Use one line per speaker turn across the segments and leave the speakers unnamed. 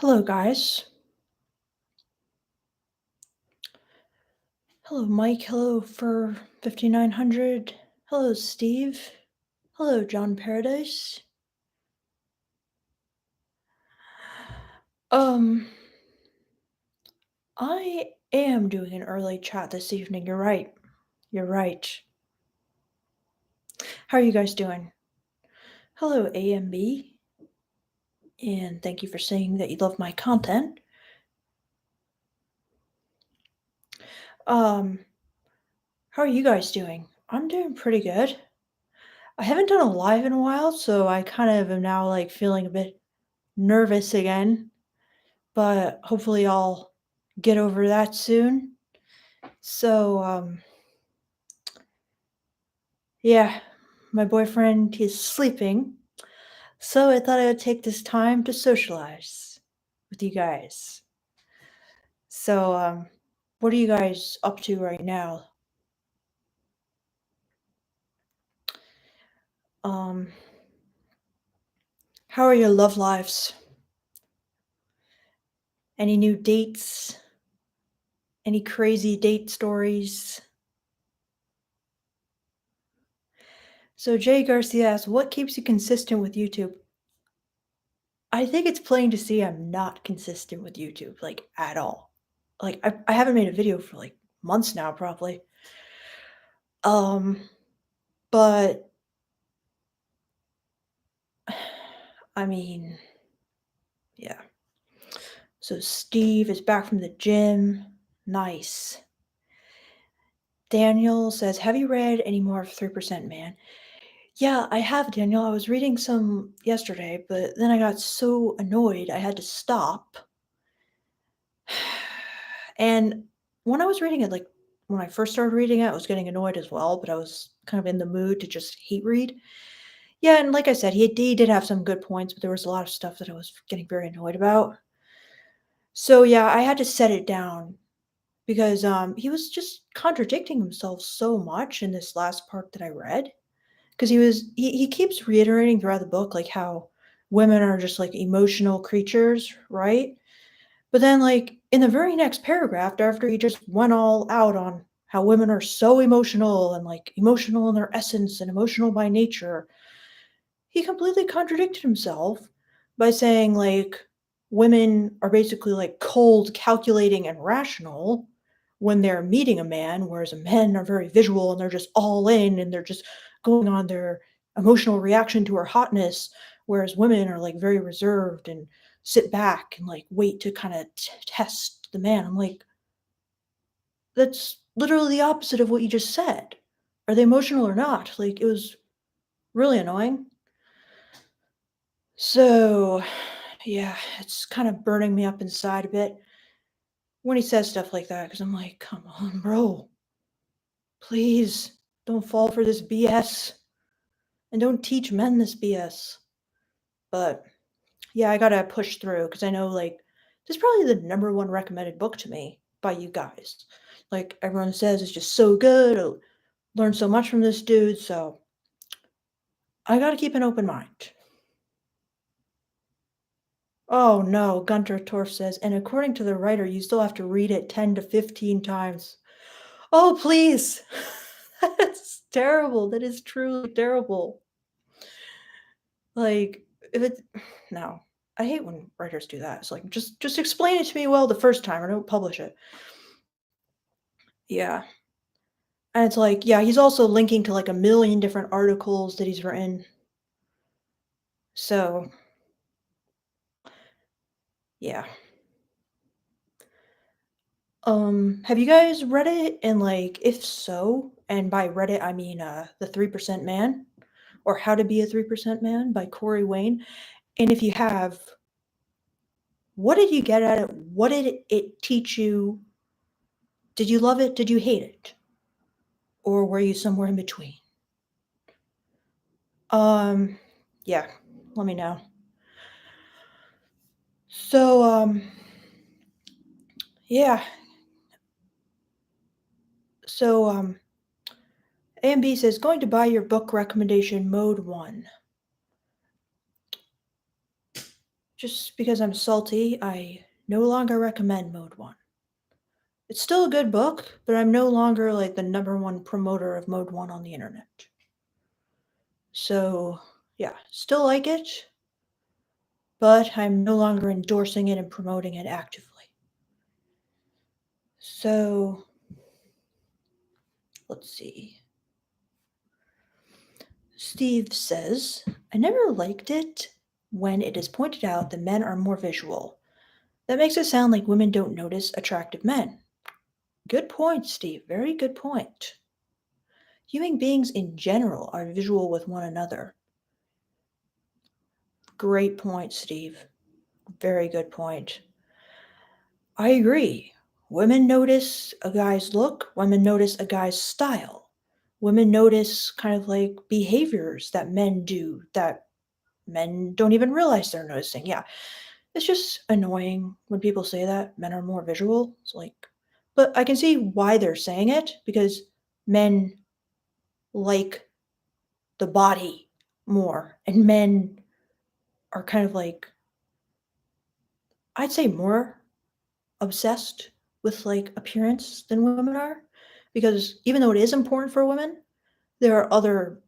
Hello, guys. Hello, Mike. Hello, for 5900. Hello, Steve. Hello, John Paradise. Um, I am doing an early chat this evening. You're right. You're right. How are you guys doing? Hello, AMB. And thank you for saying that you love my content. How are you guys doing? I'm doing pretty good. I haven't done a live in a while, so I kind of am now like feeling a bit nervous again, but hopefully I'll get over that soon. So, yeah, my boyfriend, he's sleeping, so I thought I would take this time to socialize with you guys. So, what are you guys up to right now? Um, how are your love lives? Any new dates? Any crazy date stories? So, Jay Garcia asks, what keeps you consistent with YouTube? I think it's plain to see I'm not consistent with YouTube, like, at all. Like, I haven't made a video for, like, months now, probably. Um, but I mean, yeah. So Steve is back from the gym. Nice. Daniel says, have you read any more of 3% Man? Yeah, I have, Daniel. I was reading some yesterday, but then I got so annoyed I had to stop. And when I was reading it, like when I first started reading it, I was getting annoyed as well, but I was kind of in the mood to just hate read. Yeah, and like I said, he did have some good points, but there was a lot of stuff that I was getting very annoyed about. So yeah, I had to set it down because he was just contradicting himself so much in this last part that I read. Because he keeps reiterating throughout the book like how women are just like emotional creatures, right? But then like in the very next paragraph, after he just went all out on how women are so emotional and like emotional in their essence and emotional by nature, he completely contradicted himself by saying like women are basically like cold, calculating, and rational when they're meeting a man, whereas men are very visual and they're just all in and they're just going on their emotional reaction to her hotness, whereas women are like very reserved and sit back and like wait to kind of test the man. I'm like, that's literally the opposite of what you just said. Are they emotional or not? Like, it was really annoying. So, yeah, it's kind of burning me up inside a bit when he says stuff like that because I'm like, come on, bro. Please don't fall for this BS and don't teach men this BS. But yeah, I gotta push through because I know, like, this is probably the number one recommended book to me by you guys. Like, everyone says it's just so good. I learned so much from this dude. So I gotta keep an open mind. Oh no, Gunter Torf says, and according to the writer, you still have to read it 10 to 15 times. Oh, please. That's terrible. That is truly terrible. Like, if it no. I hate when writers do that. It's like just explain it to me well the first time or don't publish it. Yeah. And it's like, yeah, he's also linking to like a million different articles that he's written. So, yeah. Have you guys read it? And like, if so, and by read it I mean The 3% Man or How to Be a 3% Man by Corey Wayne. And if you have, what did you get out of it? What did it teach you? Did you love it? Did you hate it? Or were you somewhere in between? Um, yeah, let me know. So, yeah. So, AMB says, going to buy your book recommendation, Mode 1. Just because I'm salty, I no longer recommend Mode 1. It's still a good book, but I'm no longer like the number one promoter of Mode 1 on the internet. So, yeah, still like it, but I'm no longer endorsing it and promoting it actively. So, let's see. Steve says, I never liked it when it is pointed out that men are more visual. That makes it sound like women don't notice attractive men. Good point, Steve. Very good point. Human beings in general are visual with one another. Great point, Steve. Very good point. I agree. Women notice a guy's look, women notice a guy's style. Women notice kind of like behaviors that men do that men don't even realize they're noticing. Yeah, it's just annoying when people say that men are more visual. It's like, but I can see why they're saying it because men like the body more, and men are kind of like, I'd say more obsessed with like appearance than women are. Because even though it is important for women, there are other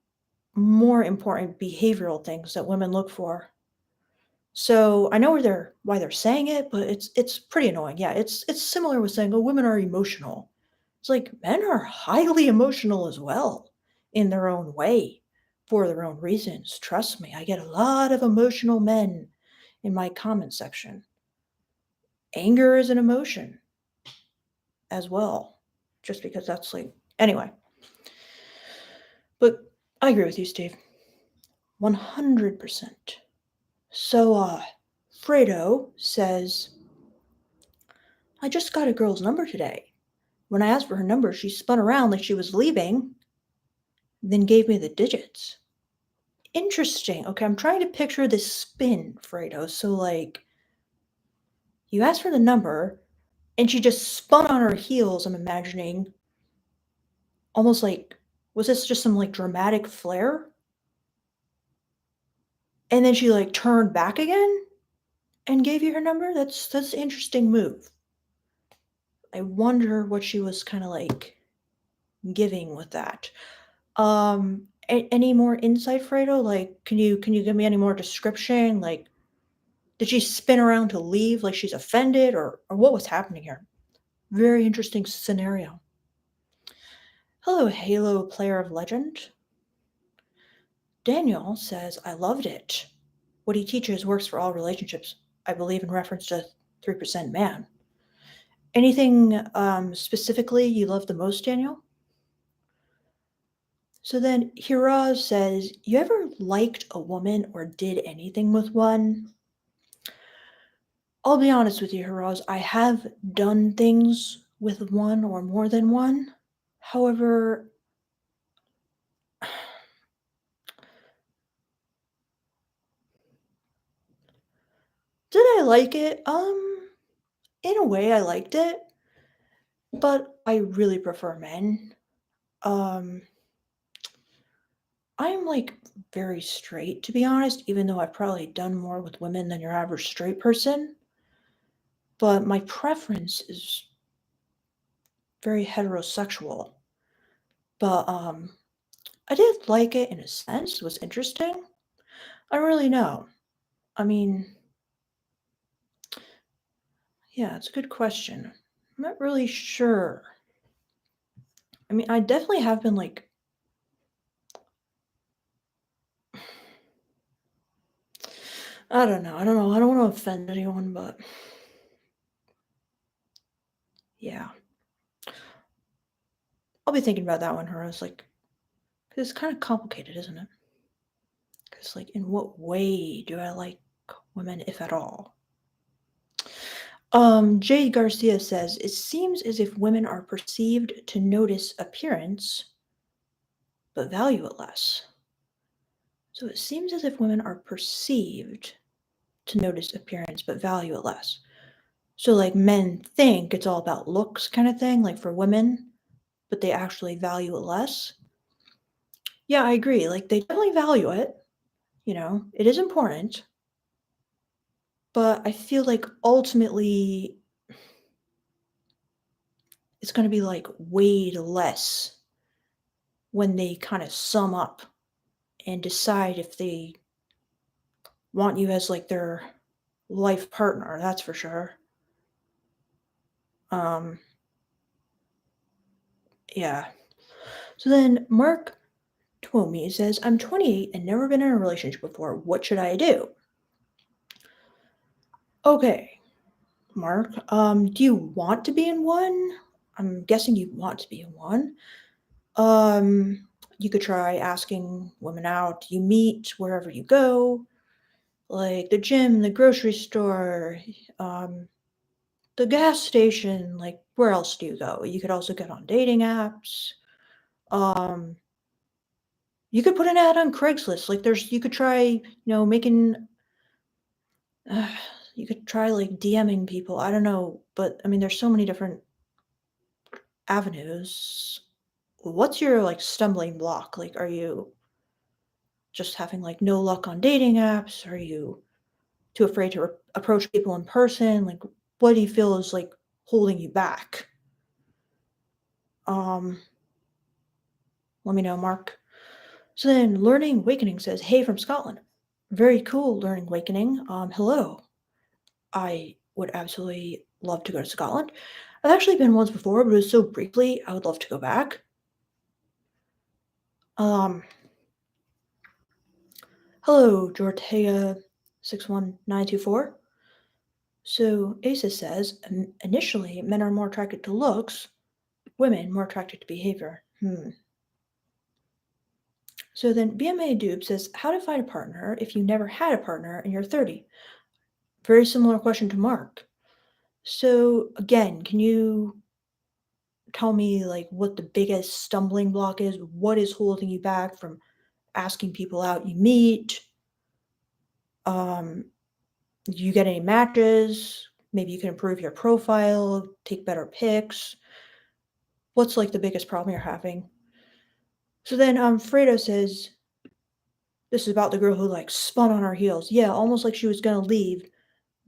more important behavioral things that women look for. So I know why they're saying it, but it's pretty annoying. Yeah, it's similar with saying, "Oh, women are emotional." It's like men are highly emotional as well in their own way for their own reasons. Trust me, I get a lot of emotional men in my comment section. Anger is an emotion as well, just because that's like anyway. But I agree with you, Steve. 100%. So Fredo says, I just got a girl's number today. When I asked for her number, she spun around like she was leaving, then gave me the digits. Interesting. Okay, I'm trying to picture this spin, Fredo. So, like, you asked for the number, and she just spun on her heels, I'm imagining. Almost like, was this just some, like, dramatic flair? And then she, like, turned back again and gave you her number? That's an interesting move. I wonder what she was kinda, like, giving with that. Any more insight, Fredo? Like, can you give me any more description? Like, did she spin around to leave like she's offended, or what was happening here? Very interesting scenario. Hello, Halo player of legend. Daniel says, I loved it. What he teaches works for all relationships, I believe, in reference to 3% man. Anything specifically you love the most, Daniel? So then Hira says, you ever liked a woman or did anything with one? I'll be honest with you, Hiraz, I have done things with one or more than one. However, did I like it? In a way I liked it, but I really prefer men. Um, I'm like very straight to be honest, even though I've probably done more with women than your average straight person. But my preference is very heterosexual. But I did like it in a sense. It was interesting. I don't really know. I mean, yeah, it's a good question. I'm not really sure. I mean, I definitely have been like, I don't know. I don't know. I don't want to offend anyone, but yeah, I'll be thinking about that one, Horace. Like, 'cause it's kind of complicated, isn't it? Because, like, in what way do I like women, if at all? Jay Garcia says, it seems as if women are perceived to notice appearance, but value it less. So it seems as if women are perceived to notice appearance, but value it less. So, like, men think it's all about looks kind of thing, like for women, but they actually value it less. Yeah, I agree. Like, they definitely value it. You know, it is important. but I feel like ultimately it's gonna be, like, weighed less when they kinda sum up and decide if they want you as, like, their life partner, that's for sure. Um, yeah. So then Mark Twomey says, "I'm 28 and never been in a relationship before. What should I do?" Okay, Mark, do you want to be in one? I'm guessing you want to be in one. You could try asking women out you meet wherever you go, like the gym, the grocery store, um, the gas station, like where else do you go? You could also get on dating apps. Um, you could put an ad on Craigslist. Like you could try, making uh, you could try like DMing people. I don't know, but I mean there's so many different avenues. What's your like stumbling block? Like are you just having like no luck on dating apps? Are you too afraid to approach people in person? Like what do you feel is like holding you back? Um, Let me know, Mark. So then Learning Awakening says, "Hey from Scotland. Very cool, Learning Awakening. Hello. I would absolutely love to go to Scotland. I've actually been once before, but it was so briefly, I would love to go back. Um, Hello, Jortea61924. So Asa says, initially, men are more attracted to looks, women more attracted to behavior. So then BMA Dube says, how to find a partner if you never had a partner and you're 30? Very similar question to Mark. So again, can you tell me like what the biggest stumbling block is? What is holding you back from asking people out you meet? Um, do you get any matches? Maybe you can improve your profile, take better pics. What's like the biggest problem you're having? So then Fredo says, this is about the girl who like spun on her heels. Yeah, almost like she was gonna leave.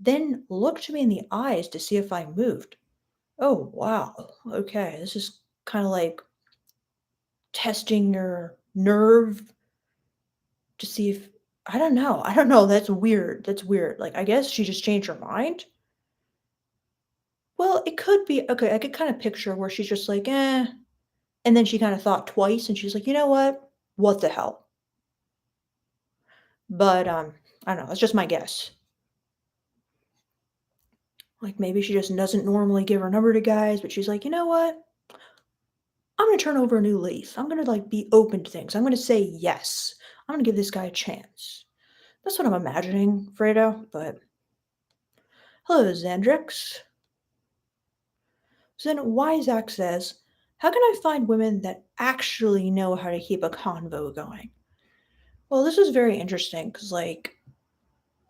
Then looked me in the eyes to see if I moved. Oh wow. Okay. This is kind of like testing your nerve to see if I don't know. I don't know. That's weird. That's weird. Like I guess she just changed her mind. Well, it could be okay. I could kind of picture where she's just like, eh, and then she kind of thought twice, and she's like, you know what? What the hell? But I don't know. That's just my guess. Like maybe she just doesn't normally give her number to guys, but she's like, you know what? I'm gonna turn over a new leaf. I'm gonna like be open to things. I'm gonna say yes. I'm gonna give this guy a chance. That's what I'm imagining, Fredo. But hello, Xandrix. So then Wyzak says, how can I find women that actually know how to keep a convo going? Well, this is very interesting because, like,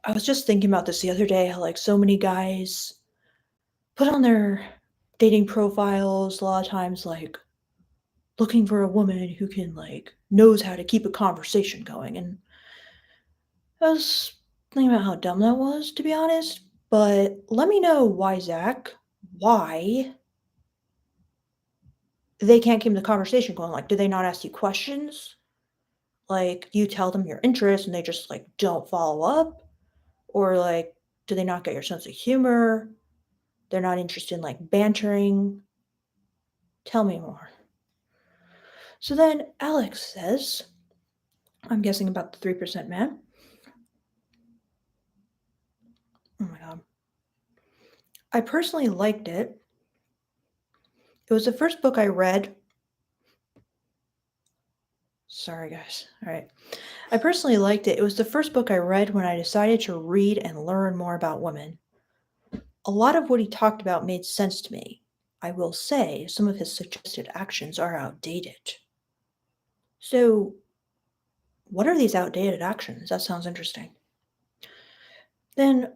I was just thinking about this the other day how, like, so many guys put on their dating profiles a lot of times, like, looking for a woman who can, like, knows how to keep a conversation going. And I was thinking about how dumb that was, to be honest. But let me know why, Zach, why they can't keep the conversation going. Like, do they not ask you questions? Like, you tell them your interests and they just, like, don't follow up? Or, like, do they not get your sense of humor? They're not interested in, like, bantering? Tell me more. So then Alex says, I'm guessing about the 3% man. Oh my god. I personally liked it. It was the first book I read. Sorry, guys. All right. I personally liked it. It was the first book I read when I decided to read and learn more about women. A lot of what he talked about made sense to me. I will say some of his suggested actions are outdated. So, what are these outdated actions? That sounds interesting. Then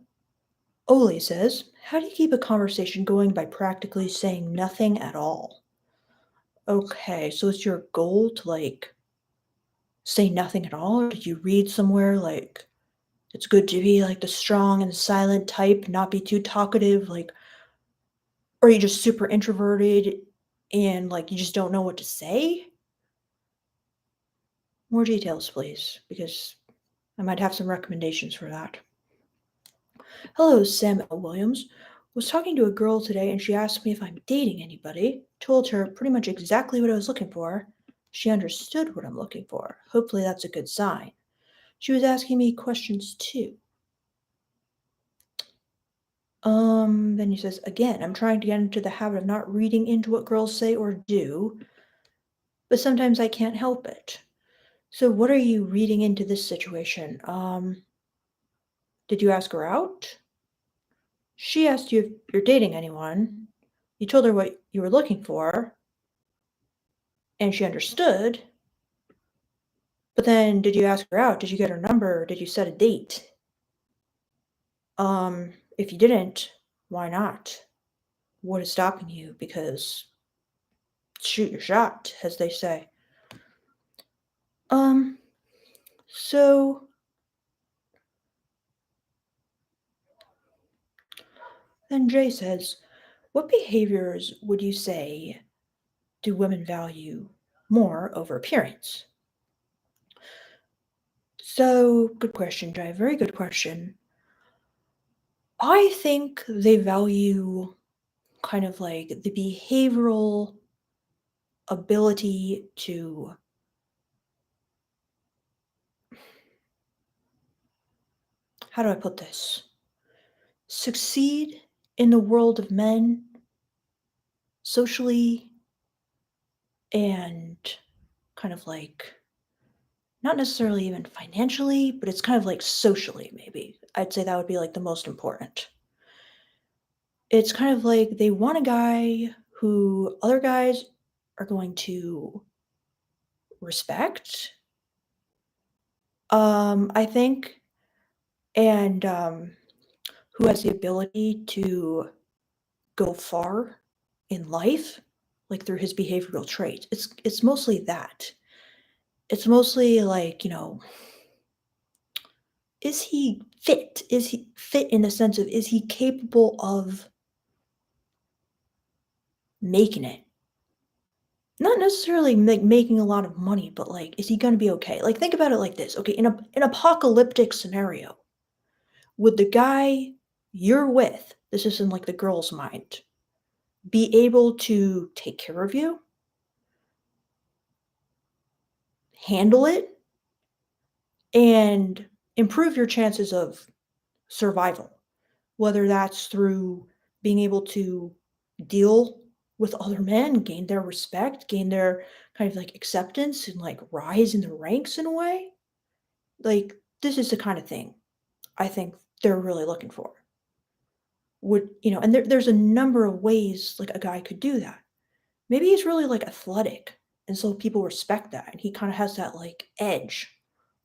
Oli says, how do you keep a conversation going by practically saying nothing at all? Okay, so it's your goal to like say nothing at all? Or did you read somewhere like It's good to be like the strong and silent type, not be too talkative, like, or you just super introverted and like you just don't know what to say? More details, please, because I might have some recommendations for that. Hello, Sam L. Williams. Was talking to a girl today and she asked me if I'm dating anybody. Told her pretty much exactly what I was looking for. She understood what I'm looking for. Hopefully that's a good sign. She was asking me questions too. Then he says, again, I'm trying to get into the habit of not reading into what girls say or do, but sometimes I can't help it. So what are you reading into this situation? Did you ask her out? She asked you if you're dating anyone. You told her what you were looking for, and she understood. But then did you ask her out? Did you get her number? Did you set a date? If you didn't, why not? What is stopping you? Because shoot your shot, as they say. Um, so then Jay says, what behaviors would you say do women value more over appearance? So, good question, Jay. Very good question. I think they value kind of like the behavioral ability to, how do I put this? Succeed in the world of men socially and kind of like not necessarily even financially, but it's kind of like socially, maybe. I'd say that would be like the most important. It's kind of like they want a guy who other guys are going to respect, I think, and who has the ability to go far in life, like through his behavioral traits. It's mostly that. It's mostly like, is he fit? Is he fit in the sense of is he capable of making it? Not necessarily making a lot of money, but like, is he going to be okay? Like, think about it like this. Okay, in an apocalyptic scenario, would the guy you're with, this is in like the girl's mind, be able to take care of you, handle it, and improve your chances of survival? Whether that's through being able to deal with other men, gain their respect, gain their kind of like acceptance, and like rise in the ranks in a way. Like, this is the kind of thing I think they're really looking for. And there's a number of ways like a guy could do that. Maybe he's really like athletic, and so people respect that, and he kind of has that like edge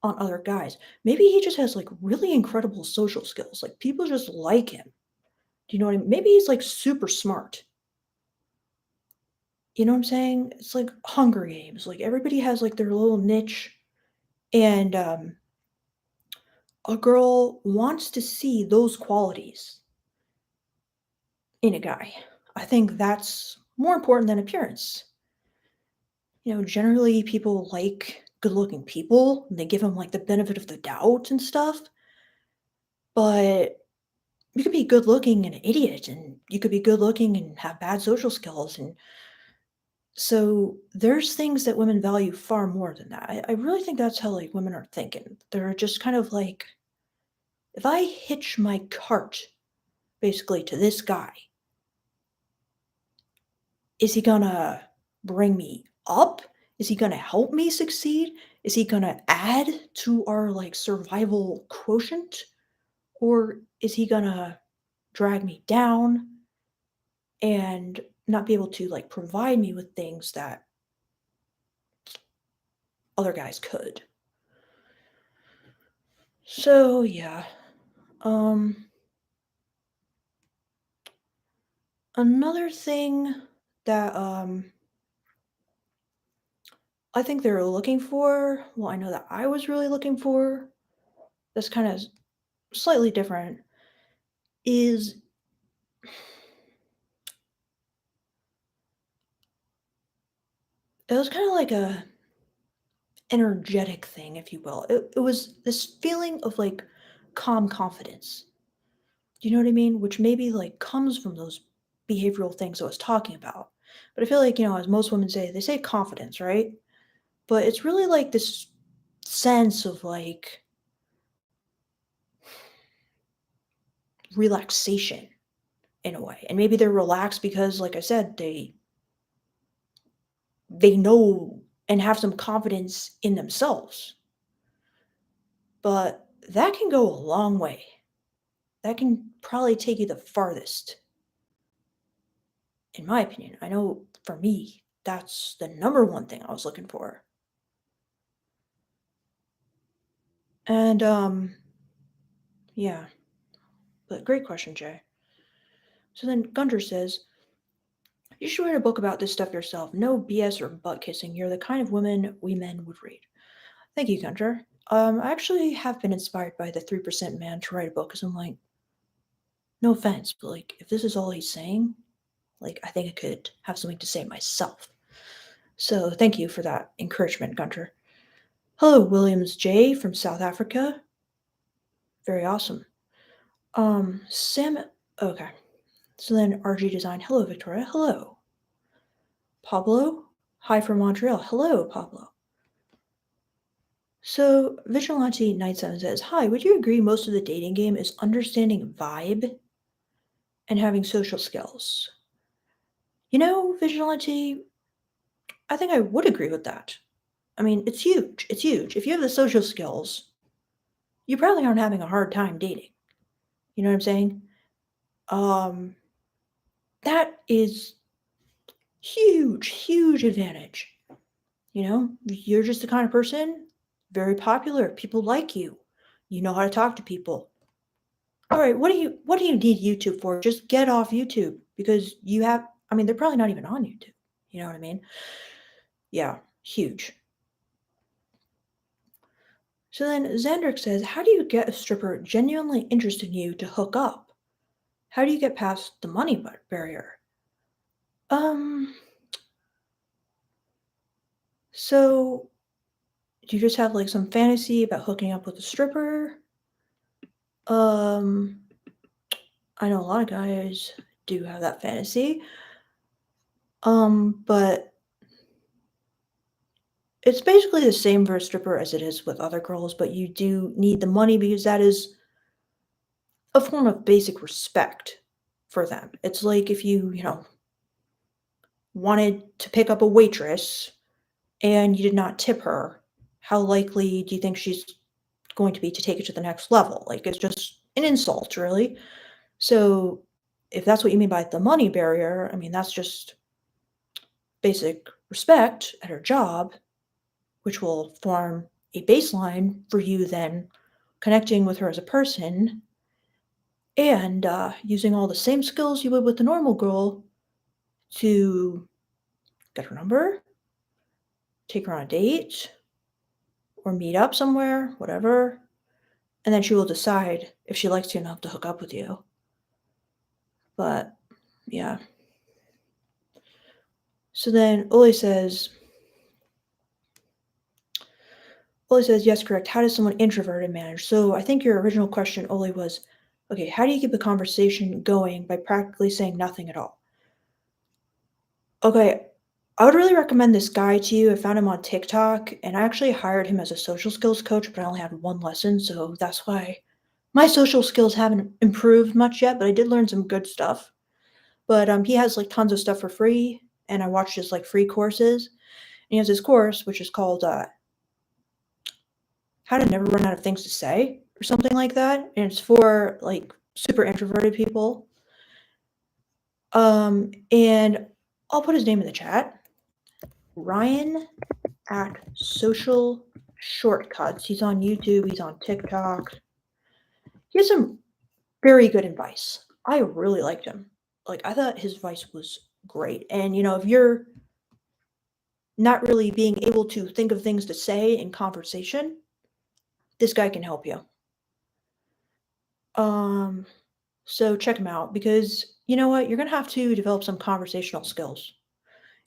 on other guys. Maybe he just has like really incredible social skills. Like people just like him. Do you know what I mean? Maybe he's like super smart. You know what I'm saying? It's like Hunger Games. Like everybody has like their little niche, and a girl wants to see those qualities in a guy. I think that's more important than appearance. Generally people like good-looking people, and they give them like the benefit of the doubt and stuff, but you could be good looking and an idiot, and you could be good looking and have bad social skills, and so there's things that women value far more than that. I really think that's how like women are thinking. They're just kind of like, if I hitch my cart basically to this guy, is he gonna bring me up? Is he gonna help me succeed? Is he gonna add to our like survival quotient? Or is he gonna drag me down and not be able to like provide me with things that other guys could? So yeah. Um Another thing that I think they're looking for, well, I know that I was really looking for, that's kind of slightly different is it was kind of like a energetic thing, if you will. It was this feeling of like calm confidence. Do you know what I mean? Which maybe like comes from those behavioral things I was talking about. But I feel like, as most women say, they say confidence, right? But it's really like this sense of like relaxation in a way. And maybe they're relaxed because, like I said, they know and have some confidence in themselves. But that can go a long way. That can probably take you the farthest, in my opinion. I know for me, that's the number one thing I was looking for. And yeah, but great question, Jay. So then Gunter says, you should write a book about this stuff yourself. No BS or butt kissing. You're the kind of woman we men would read. Thank you, Gunter. I actually have been inspired by the 3% man to write a book because I'm like, no offense, but like, if this is all he's saying, like, I think I could have something to say myself. So thank you for that encouragement, Gunter. Hello, Williams J from South Africa. Very awesome. Sam. Okay. So then RG Design. Hello, Victoria. Hello. Pablo. Hi from Montreal. Hello, Pablo. So Vigilante Night 7 says, hi, would you agree most of the dating game is understanding vibe and having social skills? Vigilante, I think I would agree with that. I mean, it's huge. It's huge. If you have the social skills, you probably aren't having a hard time dating. You know what I'm saying? Um, that is huge, huge advantage. You're just the kind of person, very popular. People like you. You know how to talk to people. All right, what do you need YouTube for? Just get off YouTube because I mean, they're probably not even on YouTube. You know what I mean? Yeah, huge. So then Xandrick says, how do you get a stripper genuinely interested in you to hook up? How do you get past the money barrier? Um, so do you just have like some fantasy about hooking up with a stripper? Um, I know a lot of guys do have that fantasy. But it's basically the same for a stripper as it is with other girls, but you do need the money because that is a form of basic respect for them. It's like if you wanted to pick up a waitress and you did not tip her, how likely do you think she's going to be to take it to the next level? Like, it's just an insult, really. So, if that's what you mean by the money barrier, I mean, that's just basic respect at her job, which will form a baseline for you then connecting with her as a person and using all the same skills you would with the normal girl to get her number, take her on a date, or meet up somewhere, whatever. And then she will decide if she likes you enough to hook up with you. But yeah. So then Oli says, yes, correct. How does someone introverted manage? So I think your original question, Oli, was, okay, how do you keep a conversation going by practically saying nothing at all? Okay, I would really recommend this guy to you. I found him on TikTok, and I actually hired him as a social skills coach, but I only had one lesson, so that's why my social skills haven't improved much yet, but I did learn some good stuff. But he has like tons of stuff for free, and I watched his like free courses. And he has this course which is called "How to Never Run Out of Things to Say" or something like that, and it's for like super introverted people. And I'll put his name in the chat. Ryan at Social Shortcuts. He's on YouTube. He's on TikTok. He has some very good advice. I really liked him. Like, I thought his advice was great. And if you're not really being able to think of things to say in conversation, this guy can help you. Um, so check them out because you know what? You're gonna have to develop some conversational skills.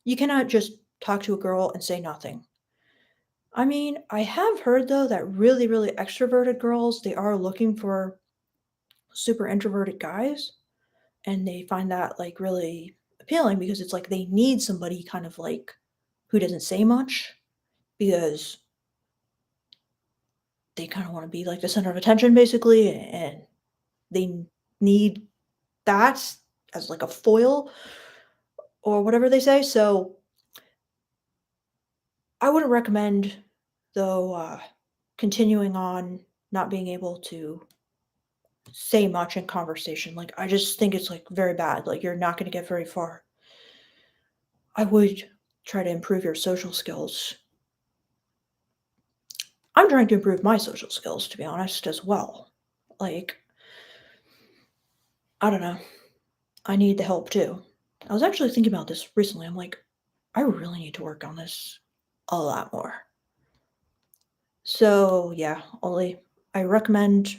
You cannot just talk to a girl and say nothing. I mean, I have heard though that really, really extroverted girls, they are looking for super introverted guys, and they find that like really appealing because it's like they need somebody kind of like who doesn't say much because they kind of want to be like the center of attention basically, and they need that as like a foil or whatever they say. So I wouldn't recommend though continuing on not being able to say much in conversation. Like I just think it's like very bad. Like you're not going to get very far. I would try to improve your social skills. I'm trying to improve my social skills to be honest as well. Like I don't know. I need the help too. I was actually thinking about this recently. I'm like, I really need to work on this a lot more. So, yeah, Ollie, I recommend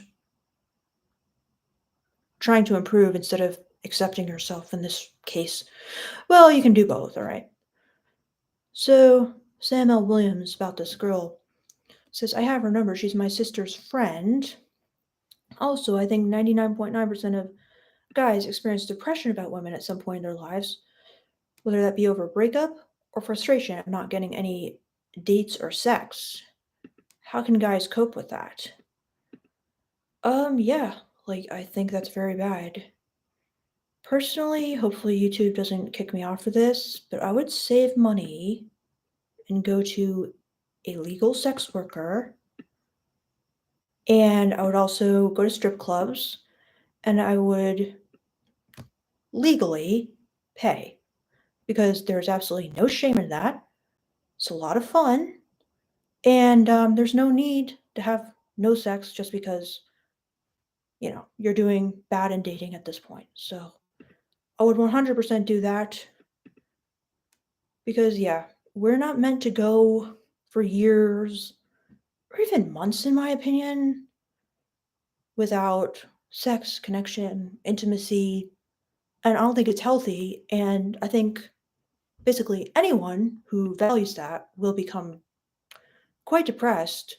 trying to improve instead of accepting yourself in this case. Well, you can do both, all right? So, Sam L. Williams about this girl says, I have her number. She's my sister's friend. Also, I think 99.9% of guys experience depression about women at some point in their lives, whether that be over a breakup or frustration at not getting any dates or sex. How can guys cope with that? Yeah, like I think that's very bad. Personally, hopefully YouTube doesn't kick me off for this, but I would save money and go to a legal sex worker, and I would also go to strip clubs, and I would legally pay because there's absolutely no shame in that. It's a lot of fun, and there's no need to have no sex just because you're doing bad in dating at this point. So I would 100% do that because, yeah, we're not meant to go for years or even months, in my opinion, without sex, connection, intimacy. And I don't think it's healthy. And I think basically anyone who values that will become quite depressed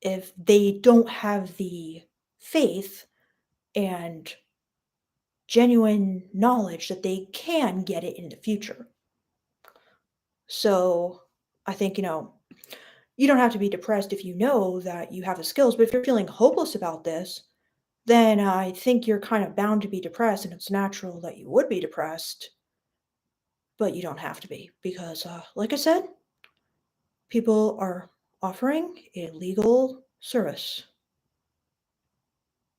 if they don't have the faith and genuine knowledge that they can get it in the future. So I think, you don't have to be depressed if you know that you have the skills, but if you're feeling hopeless about this, then I think you're kind of bound to be depressed, and it's natural that you would be depressed, but you don't have to be because, like I said, people are offering a legal service,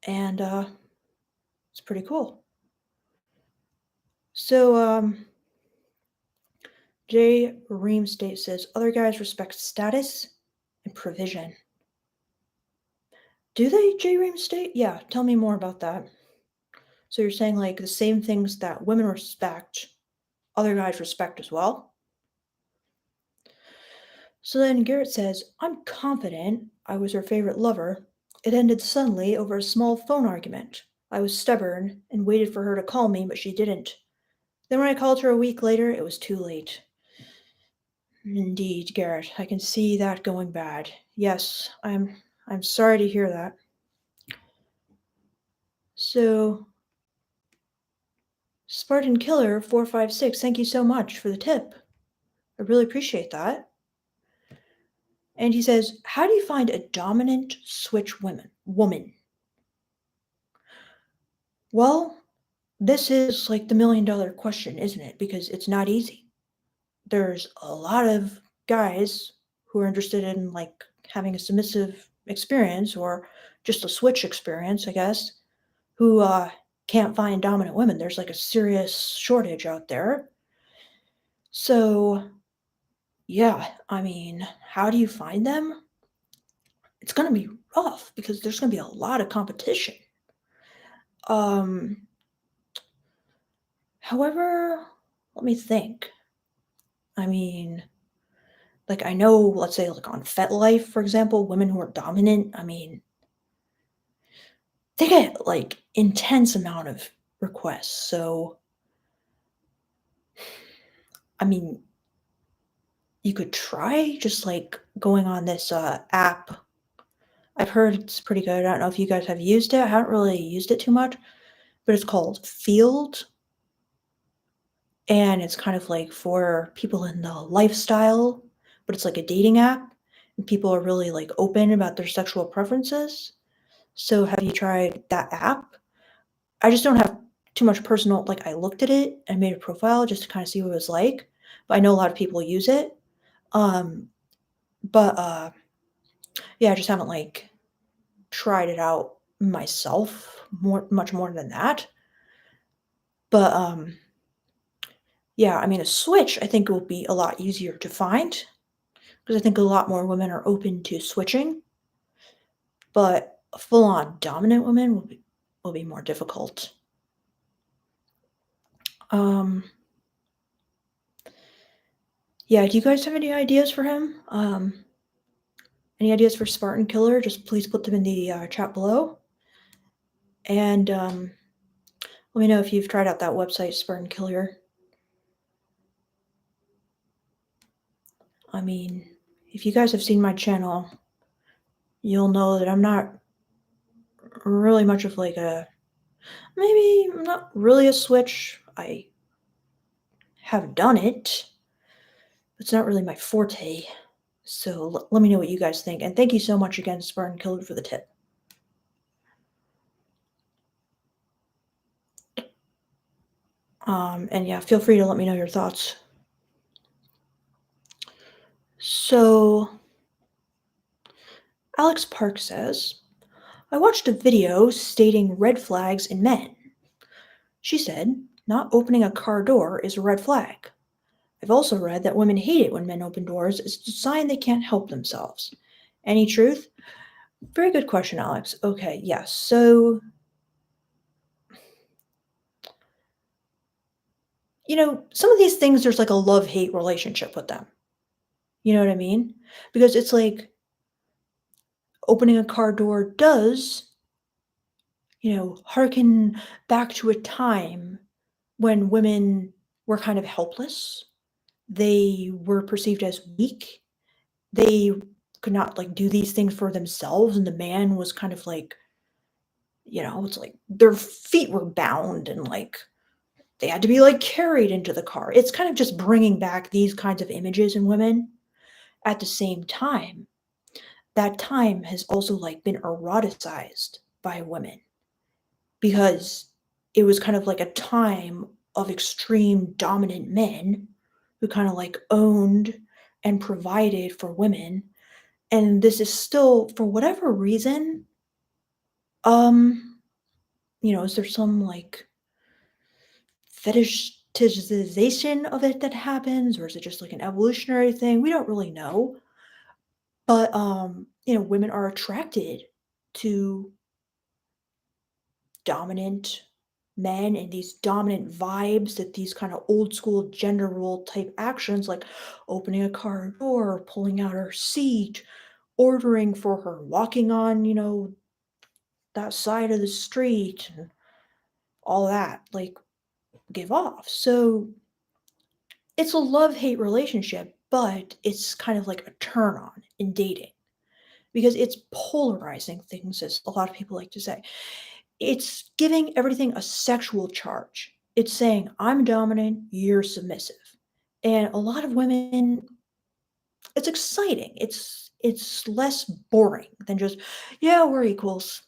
and it's pretty cool. So, Jay Ream State says other guys respect status and provision. Do they, J. Ream State? Yeah, tell me more about that. So you're saying like the same things that women respect, other guys respect as well? So then Garrett says, I'm confident I was her favorite lover. It ended suddenly over a small phone argument. I was stubborn and waited for her to call me, but she didn't. Then when I called her a week later, it was too late. Indeed, Garrett, I can see that going bad. Yes, I'm sorry to hear that. So Spartan Killer 456, thank you so much for the tip. I really appreciate that. And he says, how do you find a dominant switch woman? Well, this is like the $1,000,000 question, isn't it? Because it's not easy. There's a lot of guys who are interested in like having a submissive experience or just a switch experience, I guess, who can't find dominant women. There's like a serious shortage out there. So, yeah, I mean, how do you find them? It's going to be rough because there's going to be a lot of competition. Um, However, let me think. I mean, like I know, let's say like on FetLife, for example, women who are dominant, I mean, they get, like, intense amount of requests, so, I mean, you could try just, like, going on this, app. I've heard it's pretty good. I don't know if you guys have used it. I haven't really used it too much, but it's called Field, and it's kind of like for people in the lifestyle, but it's like a dating app, and people are really, like, open about their sexual preferences. So have you tried that app? I just don't have too much personal like, I looked at it and made a profile just to kinda see what it was like, but I know a lot of people use it. Um, but yeah, I just haven't, like, tried it out myself much more than that. But yeah, I mean, a switch, I think, will be a lot easier to find because I think a lot more women are open to switching, but a full-on dominant woman will be more difficult. Um, yeah, do you guys have any ideas for him? Any ideas for Spartan Killer? Just please put them in the, chat below, and, let me know if you've tried out that website, Spartan Killer. I mean, if you guys have seen my channel, you'll know that I'm not really much of, like, a maybe I'm not really a switch. I have done it. It's not really my forte. So let me know what you guys think. And thank you so much again, Spartan Killer, for the tip. And yeah, feel free to let me know your thoughts. So Alex Park says, I watched a video stating red flags in men. She said, not opening a car door is a red flag. I've also read that women hate it when men open doors. It's a sign they can't help themselves. Any truth? Very good question, Alex. Okay, yes. So, some of these things, there's like a love hate relationship with them. You know what I mean? Because it's like opening a car door does, harken back to a time when women were kind of helpless. They were perceived as weak. They could not like do these things for themselves. And the man was kind of like, it's like their feet were bound and like they had to be like carried into the car. It's kind of just bringing back these kinds of images in women. At the same time, that time has also like been eroticized by women because it was kind of like a time of extreme dominant men who kind of like owned and provided for women. And this is still, for whatever reason, um, is there some like fetishization of it that happens, or is it just like an evolutionary thing? We don't really know. But women are attracted to dominant men and these dominant vibes that these kind of old school gender role type actions like opening a car door, pulling out her seat, ordering for her, walking on, that side of the street and all that like give off. So it's a love-hate relationship, but it's kind of like a turn on in dating because it's polarizing things, as a lot of people like to say. It's giving everything a sexual charge. It's saying, "I'm dominant, you're submissive." And a lot of women, it's exciting. It's less boring than just, "Yeah, we're equals."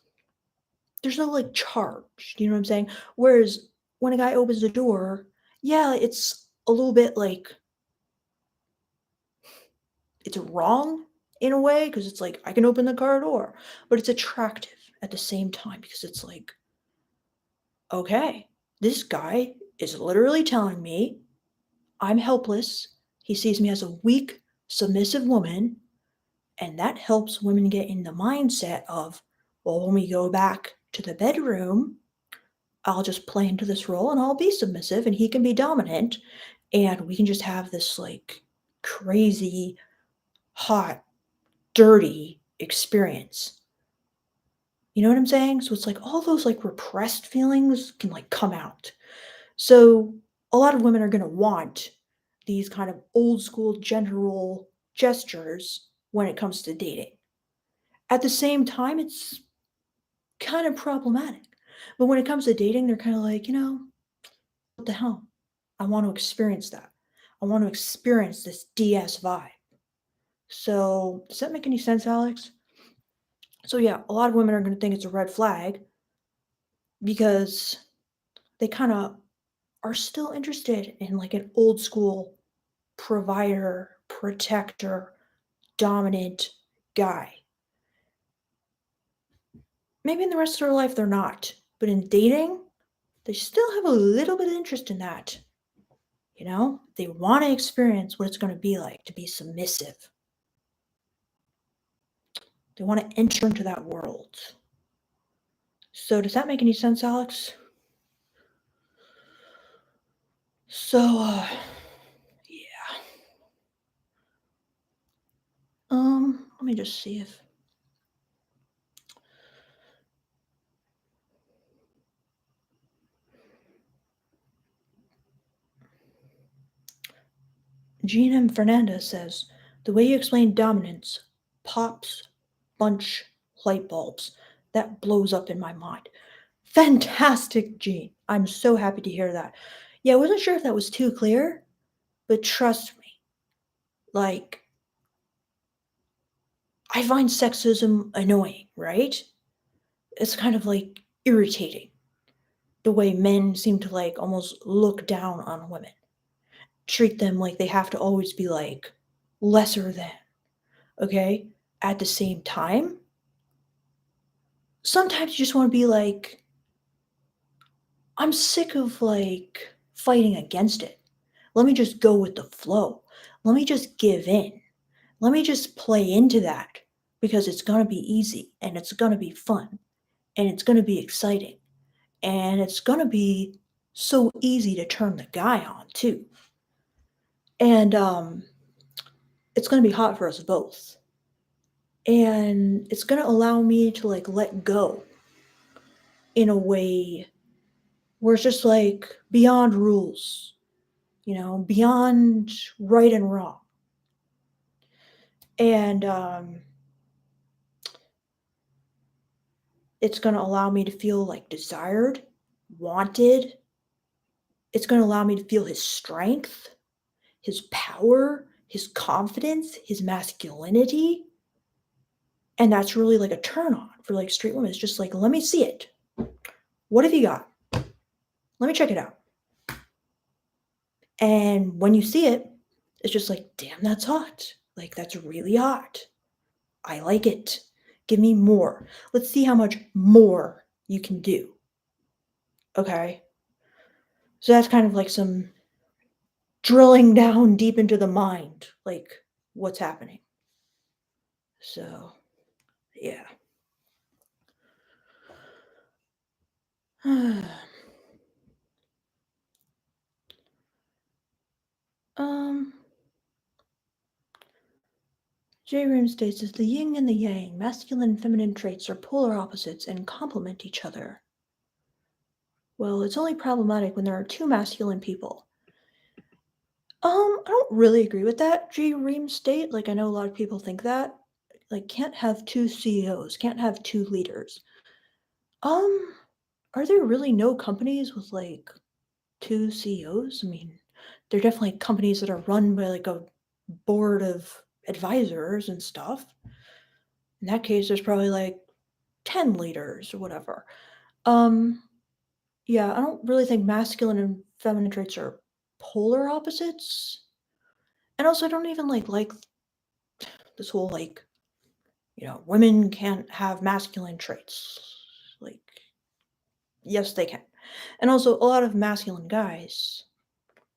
There's no, like, charge, you know what I'm saying? Whereas when a guy opens the door, yeah, it's a little bit like it's wrong in a way because it's like, I can open the car door, but it's attractive at the same time because it's like, "Okay, this guy is literally telling me I'm helpless. He sees me as a weak, submissive woman, and that helps women get in the mindset of, well, when we go back to the bedroom, I'll just play into this role and I'll be submissive and he can be dominant. And we can just have this like crazy, hot, dirty experience." You know what I'm saying? So it's like all those like repressed feelings can like come out. So a lot of women are going to want these kind of old school gender role gestures when it comes to dating. At the same time, it's kind of problematic. But when it comes to dating, they're kind of like, what the hell? I want to experience that. I want to experience this DS vibe. So, does that make any sense, Alex? So, yeah, a lot of women are going to think it's a red flag because they kind of are still interested in like an old school provider, protector, dominant guy. Maybe in the rest of their life they're not, but in dating, they still have a little bit of interest in that. They want to experience what it's going to be like to be submissive. They want to enter into that world. So, does that make any sense, Alex? So, yeah. Let me just see if Jean M. Fernandez says the way you explain dominance pops bunch light bulbs. That blows up in my mind. Fantastic, Jean. I'm so happy to hear that. Yeah, I wasn't sure if that was too clear, but trust me, like, I find sexism annoying, right? It's kind of like irritating the way men seem to like almost look down on women, treat them like they have to always be like lesser than, okay? At the same time, sometimes you just want to be like, I'm sick of like fighting against it. Let me just go with the flow. Let me just give in. Let me just play into that because it's going to be easy and it's going to be fun and it's going to be exciting and it's going to be so easy to turn the guy on too. And it's going to be hot for us both. And it's going to allow me to like let go in a way where it's just like beyond rules, beyond right and wrong. And it's going to allow me to feel like desired, wanted. It's going to allow me to feel his strength, his power, his confidence, his masculinity. And that's really like a turn on for like straight women. It's just like, let me see it. What have you got? Let me check it out. And when you see it, it's just like, damn, that's hot. Like, that's really hot. I like it. Give me more. Let's see how much more you can do. Okay. So that's kind of like some drilling down deep into the mind, like what's happening. So, yeah. um, J. Room states that the yin and the yang, masculine and feminine traits, are polar opposites and complement each other. Well, it's only problematic when there are two masculine people. I don't really agree with that, G. Ream state. Like, I know a lot of people think that. Like, can't have two CEOs, can't have two leaders. Um, are there really no companies with like two CEOs? I mean, there are definitely companies that are run by like a board of advisors and stuff. In that case, there's probably like 10 leaders or whatever. Um, yeah, I don't really think masculine and feminine traits are polar opposites. And also I don't even like this whole like, women can't have masculine traits. Like, yes, they can. And also a lot of masculine guys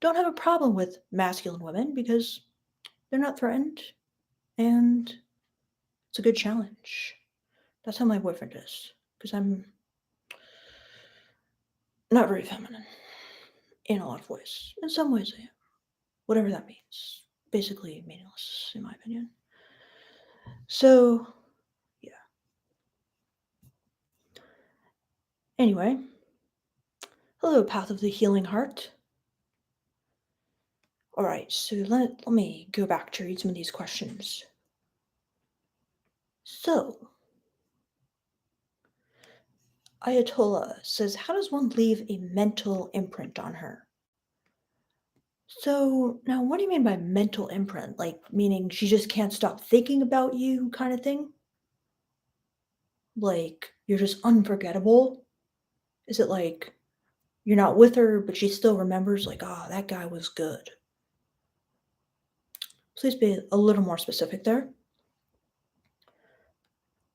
don't have a problem with masculine women because they're not threatened and it's a good challenge. That's how my boyfriend is. Because I'm not very feminine in a lot of ways. In some ways, I am. Whatever that means. Basically meaningless, in my opinion. So, yeah. Anyway, hello, Path of the Healing Heart. All right, so let me go back to read some of these questions. So, Ayatollah says, how does one leave a mental imprint on her? So, now what do you mean by mental imprint? Like, meaning she just can't stop thinking about you kind of thing? Like, you're just unforgettable? Is it like you're not with her, but she still remembers, like, oh, that guy was good? Please be a little more specific there.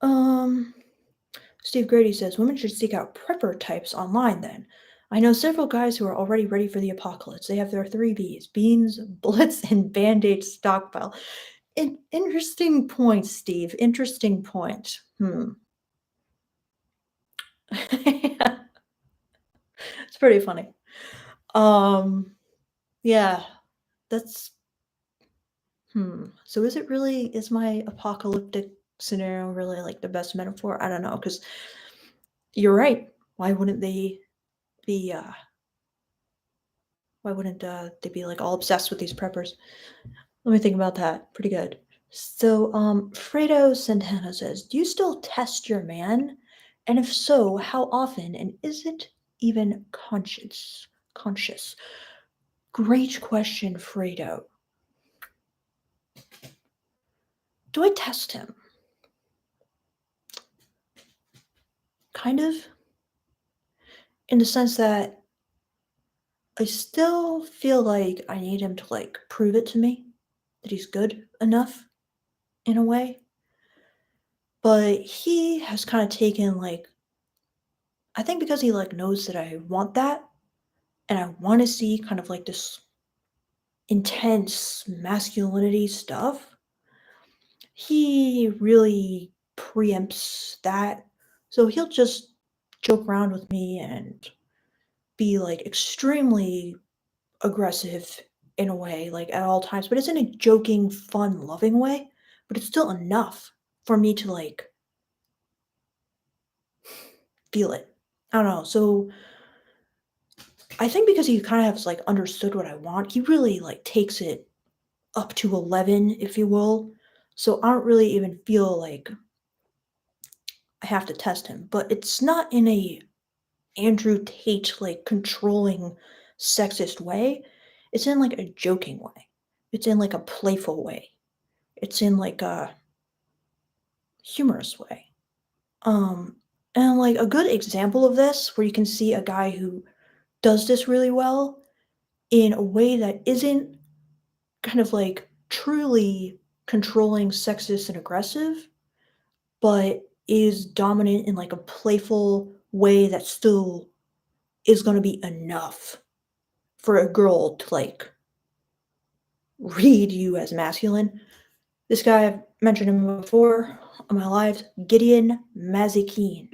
Um, Steve Grady says women should seek out prepper types online then. I know several guys who are already ready for the apocalypse. They have their three Bs: beans, bullets, and band aid stockpile. Interesting point, Steve. Interesting point. It's pretty funny. Um, yeah, that's So is it really is my apocalyptic scenario really like the best metaphor? I don't know, because you're right. Why wouldn't they be they be like all obsessed with these preppers? Let me think about that. Pretty good. So Fredo Santana says, do you still test your man? And if so, how often? And is it even conscious? Great question, Fredo. Do I test him? Kind of, in the sense that I still feel like I need him to like prove it to me that he's good enough in a way. But he has kind of taken like I think because he like knows that I want that and I want to see kind of like this intense masculinity stuff, he really preempts that. So he'll just joke around with me and be like extremely aggressive in a way, like at all times, but it's in a joking, fun, loving way. But it's still enough for me to like feel it. I don't know. So I think because he kind of has like understood what I want, he really like takes it up to 11, if you will. So I don't really even feel like I have to test him. But it's not in a Andrew Tate like controlling sexist way. It's in like a joking way. It's in like a playful way. It's in like a humorous way. Um, and like a good example of this, where you can see a guy who does this really well in a way that isn't kind of like truly controlling, sexist, and aggressive, but is dominant in like a playful way that still is going to be enough for a girl to like read you as masculine. This guy, I've mentioned him before on my lives, Gideon Mazikeen.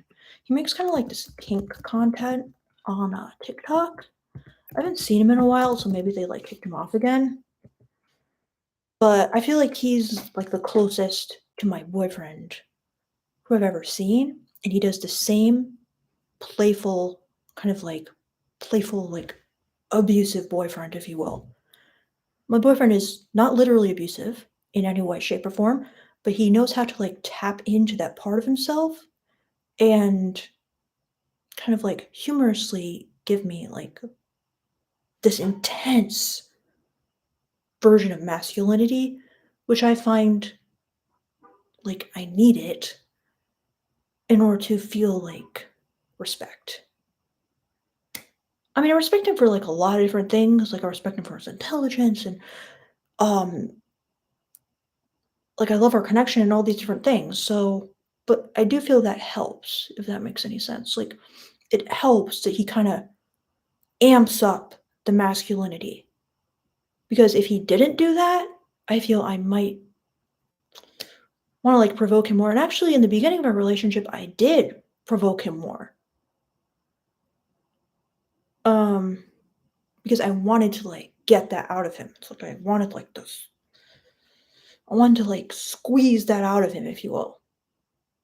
He makes kind of like this kink content on TikTok. I haven't seen him in a while, so maybe they like kicked him off again. But I feel like he's like the closest to my boyfriend who I've ever seen. And he does the same playful, kind of like playful, like abusive boyfriend, if you will. My boyfriend is not literally abusive in any way, shape, or form, but he knows how to like tap into that part of himself and kind of like humorously give me like this intense version of masculinity, which I find like I need it in order to feel like respect. I mean, I respect him for like a lot of different things. Like I respect him for his intelligence and um like I love our connection and all these different things. So, but I do feel that helps, if that makes any sense. Like it helps that he kind of amps up the masculinity. Because if he didn't do that, I feel I might want to like provoke him more. And actually, in the beginning of our relationship, I did provoke him more. Um, because I wanted to like get that out of him. It's like I wanted like this. I wanted to like squeeze that out of him, if you will,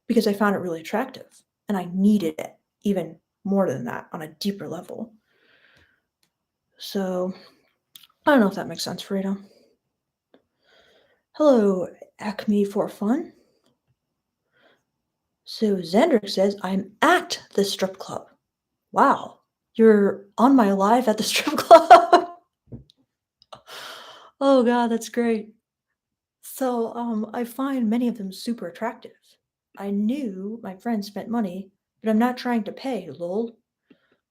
because I found it really attractive and I needed it even more than that on a deeper level. So I don't know if that makes sense, Frida. Hello, Acme for Fun. So Xandrick says, I'm at the strip club. Wow, you're on my live at the strip club. Oh god, that's great. So, I find many of them super attractive. I knew my friend spent money, but I'm not trying to pay, lol.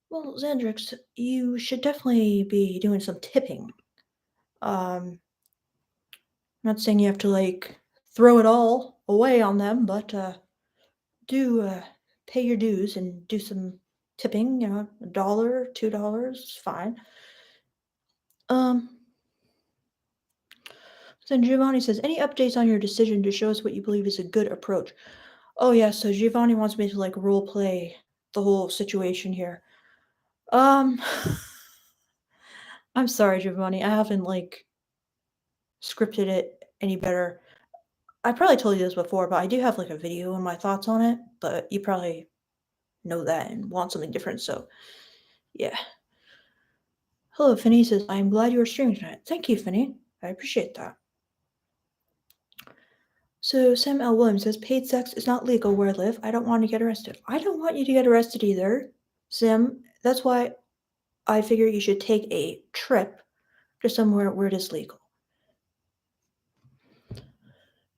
Well, Xandrix, you should definitely be doing some tipping. I'm not saying you have to like throw it all away on them, but do pay your dues and do some tipping. You know, $1, $2 is fine. Um, then Giovanni says, any updates on your decision to show us what you believe is a good approach? Oh yeah, so Giovanni wants me to like role play the whole situation here. Um, I'm sorry, Giovanni. I haven't like scripted it any better. I probably told you this before, but I do have like a video and my thoughts on it, but you probably know that and want something different, so yeah. Hello, Finny says, I'm glad you are streaming tonight. Thank you, Finny. I appreciate that. So Sam L. Williams says, paid sex is not legal where I live. I don't want to get arrested. I don't want you to get arrested either, Sam. That's why I figure you should take a trip to somewhere where it is legal.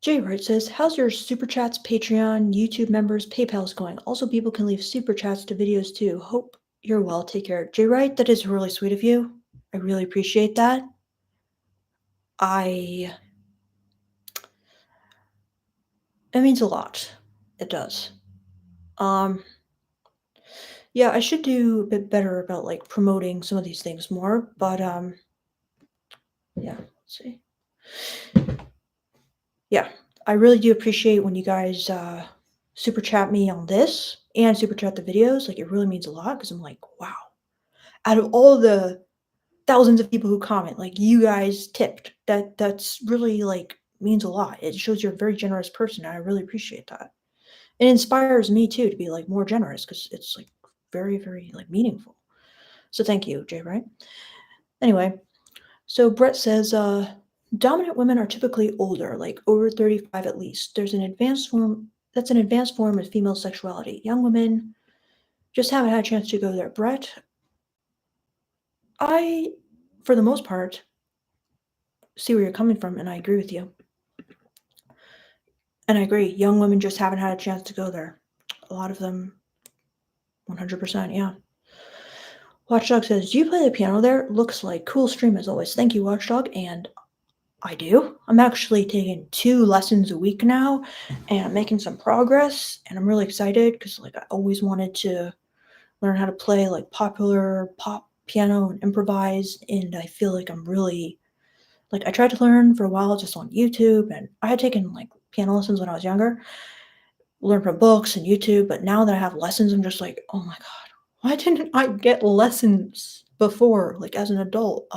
Jay Wright says, how's your Super Chats, Patreon, YouTube members, PayPal's going? Also, people can leave Super Chats to videos too. Hope you're well. Take care. Jay Wright, that is really sweet of you. I really appreciate that. It means a lot. It does. Yeah, I should do a bit better about like promoting some of these things more, but yeah, let's see. Yeah, I really do appreciate when you guys super chat me on this and super chat the videos. Like it really means a lot because I'm like, wow. Out of all the thousands of people who comment, like you guys tipped. That's really like means a lot. It shows you're a very generous person, and I really appreciate that. It inspires me too to be like more generous because it's like very, very like meaningful. So thank you, Jay, right? Anyway, so Brett says, dominant women are typically older, like over 35 at least. There's an advanced form that's an advanced form of female sexuality. Young women just haven't had a chance to go there. Brett, I, for the most part, see where you're coming from, and I agree with you. And I agree, young women just haven't had a chance to go there. A lot of them, 100%, yeah. Watchdog says, do you play the piano there? Looks like cool stream as always. Thank you, Watchdog, and I do. I'm actually taking 2 lessons a week now, and I'm making some progress, and I'm really excited because like I always wanted to learn how to play like popular pop piano and improvise, and I feel like I'm really like I tried to learn for a while just on YouTube, and I had taken like piano lessons when I was younger, learned from books and YouTube, but now that I have lessons, I'm just like, oh my god, why didn't I get lessons before, like as an adult?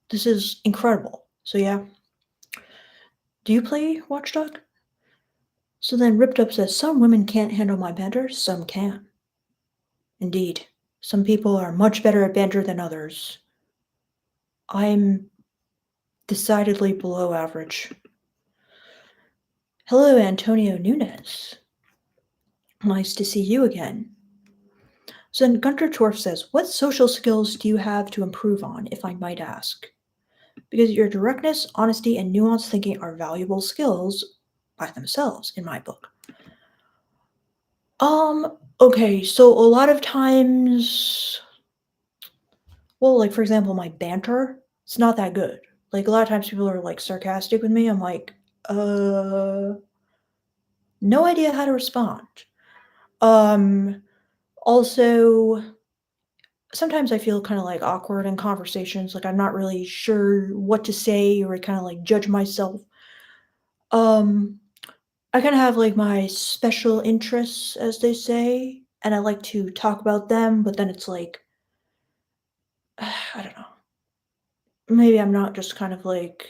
This is incredible. So yeah. Do you play Watchdog? So then Ripped Up says, some women can't handle my banter, some can. Indeed. Some people are much better at banter than others. I'm decidedly below average. Hello, Antonio Nunez. Nice to see you again. So then Gunter Torf says, what social skills do you have to improve on, if I might ask? Because your directness, honesty, and nuanced thinking are valuable skills by themselves, in my book. Okay, so a lot of times, well, like for example, my banter, it's not that good. Like a lot of times people are like sarcastic with me. I'm like, no idea how to respond. Um, Also, sometimes I feel kind of like awkward in conversations. Like I'm not really sure what to say or I kind of like judge myself. Um, I kind of have like my special interests, as they say, and I like to talk about them, but then it's like, I don't know. Maybe I'm not just kind of like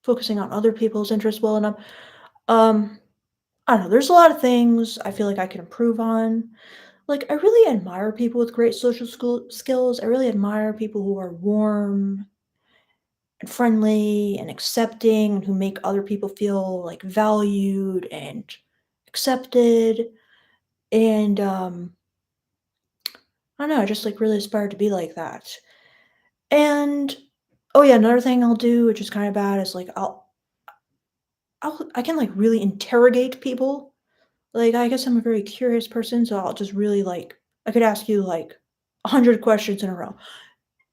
focusing on other people's interests well enough. Um, I don't know, there's a lot of things I feel like I can improve on. Like, I really admire people with great social skills. I really admire people who are warm and friendly and accepting and who make other people feel like valued and accepted. And I don't know, I just like really aspire to be like that. And oh yeah, another thing I'll do, which is kind of bad, is like I can like really interrogate people. Like I guess I'm a very curious person, so I'll just really like I could ask you like 100 questions in a row.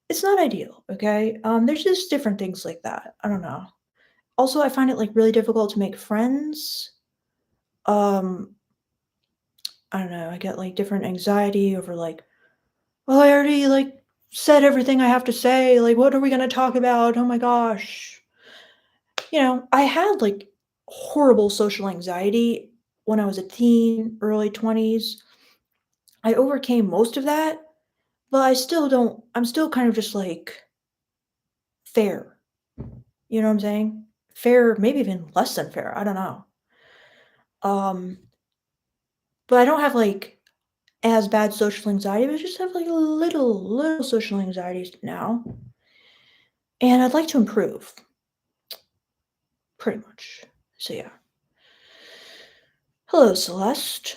It's not ideal, okay? There's just different things like that. I don't know. Also, I find it like really difficult to make friends. Um, I don't know. I get like different anxiety over like, well, I already like said everything I have to say. Like, what are we gonna talk about? Oh my gosh. I had like horrible social anxiety when I was a teen, early 20s. I overcame most of that, but I still don't, I'm still kind of just like fair. You know what I'm saying? Fair, maybe even less than fair. I don't know. Um, but I don't have like as bad social anxiety, but I just have like a little social anxiety now. And I'd like to improve, pretty much. So yeah. Hello, Celeste.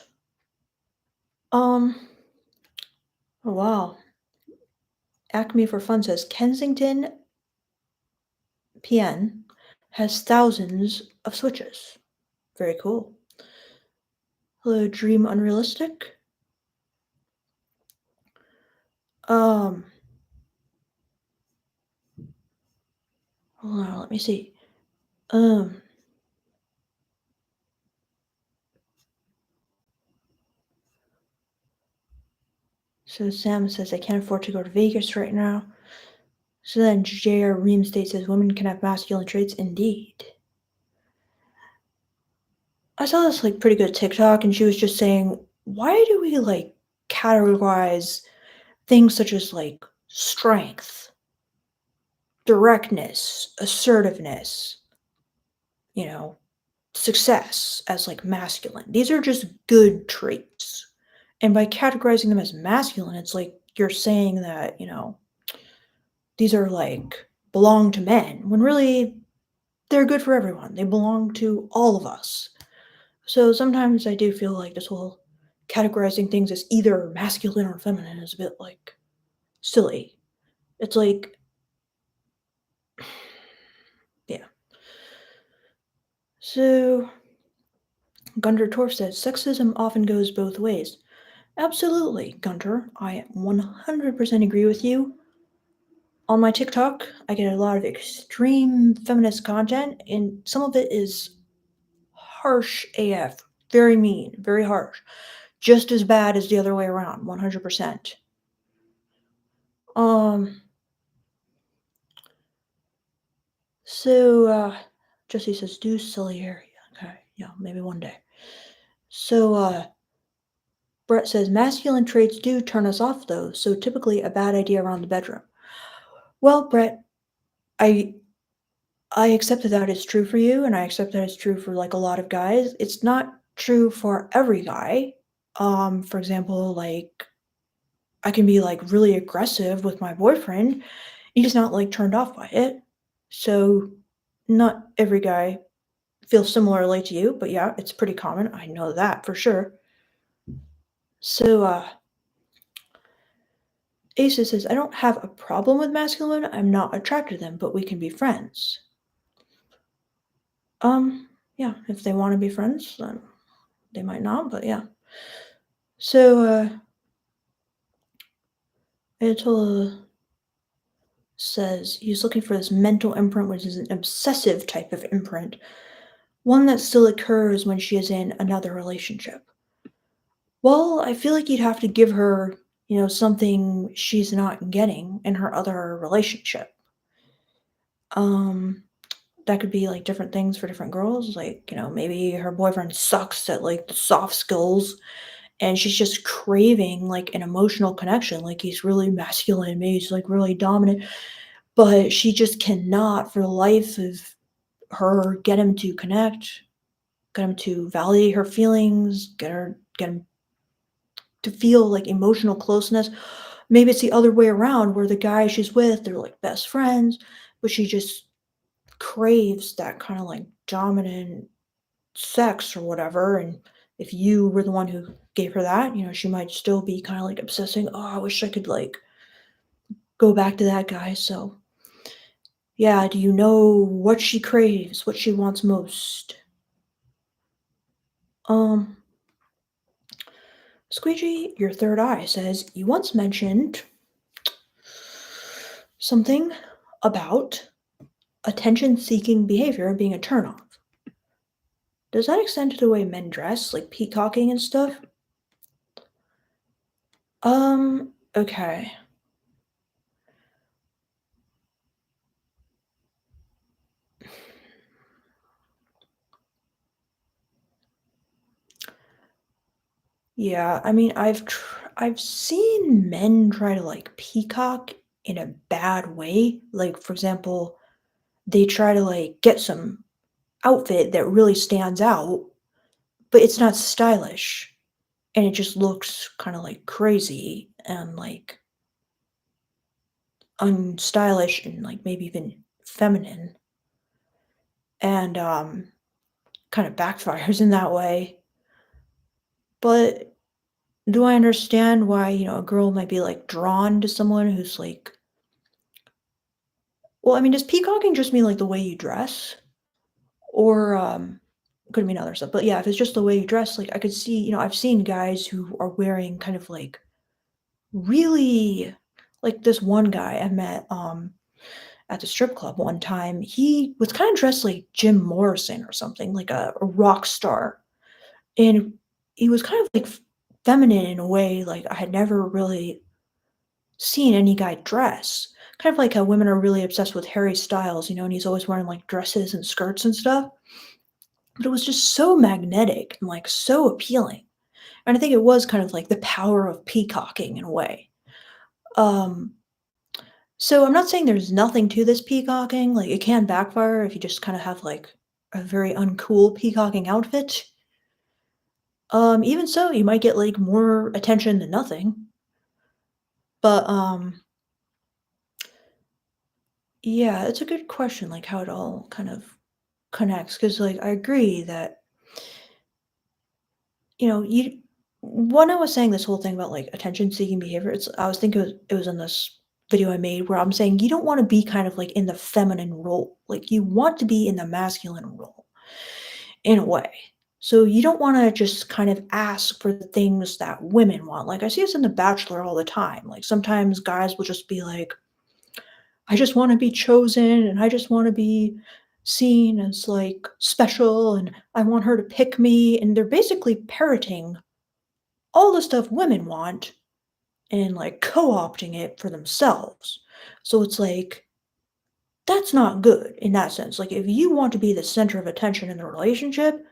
Um, oh wow. Acme for Fun says Kensington PN has thousands of switches. Very cool. Hello, Dream Unrealistic. Um, hold on, let me see. Um, so Sam says I can't afford to go to Vegas right now. So then J.R. Ream says women can have masculine traits. Indeed. I saw this like pretty good TikTok, and she was just saying, why do we like categorize things such as like strength, directness, assertiveness, you know, success as like masculine? These are just good traits. And by categorizing them as masculine, it's like you're saying that, these are like belong to men when really they're good for everyone. They belong to all of us. So sometimes I do feel like this whole categorizing things as either masculine or feminine is a bit like silly. It's like, yeah. So Gunter Torf says sexism often goes both ways. Absolutely, Gunter. I 100% agree with you. On my TikTok, I get a lot of extreme feminist content, and some of it is harsh AF. Very mean, very harsh. Just as bad as the other way around, 100%. Um, so Jesse says, do silly area. Okay, yeah, maybe one day. So Brett says, masculine traits do turn us off though, so typically a bad idea around the bedroom. Well, Brett, I I accept that that is true for you, and I accept that it's true for like a lot of guys. It's not true for every guy. For example, like I can be like really aggressive with my boyfriend. He's not like turned off by it. So not every guy feels similarly to you, but yeah, it's pretty common. I know that for sure. So Asa says, I don't have a problem with masculine. I'm not attracted to them, but we can be friends. Yeah, if they want to be friends, then they might not, but yeah. So Ayatollah says he's looking for this mental imprint, which is an obsessive type of imprint, one that still occurs when she is in another relationship. Well, I feel like you'd have to give her, something she's not getting in her other relationship. Um, that could be like different things for different girls. Like, maybe her boyfriend sucks at like the soft skills and she's just craving like an emotional connection. Like he's really masculine, maybe he's like really dominant, but she just cannot for the life of her get him to connect. get him to validate her feelings, get him to feel like emotional closeness. Maybe it's the other way around where the guy she's with, they're like best friends, but she just craves that kind of like dominant sex or whatever. And if you were the one who gave her that, she might still be kind of like obsessing, oh, I wish I could like go back to that guy. So, yeah, do you know what she craves, what she wants most? Um, Squeegee, your third eye says you once mentioned something about attention seeking behavior being a turnoff. Does that extend to the way men dress, like peacocking and stuff? Okay. Yeah, I mean, I've seen men try to like peacock in a bad way. Like, for example, they try to like get some outfit that really stands out, but it's not stylish, and it just looks kind of like crazy and like unstylish and like maybe even feminine, and kind of backfires in that way. But do I understand why, a girl might be like drawn to someone who's like, well, I mean, does peacocking just mean like the way you dress? Or could mean other stuff. But yeah, if it's just the way you dress, like I could see, I've seen guys who are wearing kind of like really like this one guy I met at the strip club one time. He was kind of dressed like Jim Morrison or something, like a rock star. And he was kind of like feminine in a way like I had never really seen any guy dress. Kind of like how women are really obsessed with Harry Styles, and he's always wearing like dresses and skirts and stuff. But it was just so magnetic and like so appealing. And I think it was kind of like the power of peacocking in a way. Um, so I'm not saying there's nothing to this peacocking. Like it can backfire if you just kind of have like a very uncool peacocking outfit. Even so, you might get like more attention than nothing. But yeah, it's a good question, like how it all kind of connects. Because like I agree that you when I was saying this whole thing about like attention seeking behavior, I was thinking it was in this video I made where I'm saying you don't want to be kind of like in the feminine role. Like you want to be in the masculine role in a way. So you don't want to just kind of ask for the things that women want. Like I see this in The Bachelor all the time. Like sometimes guys will just be like, I just want to be chosen and I just want to be seen as like special and I want her to pick me. And they're basically parroting all the stuff women want and like co-opting it for themselves. So it's like that's not good in that sense. Like if you want to be the center of attention in the relationship,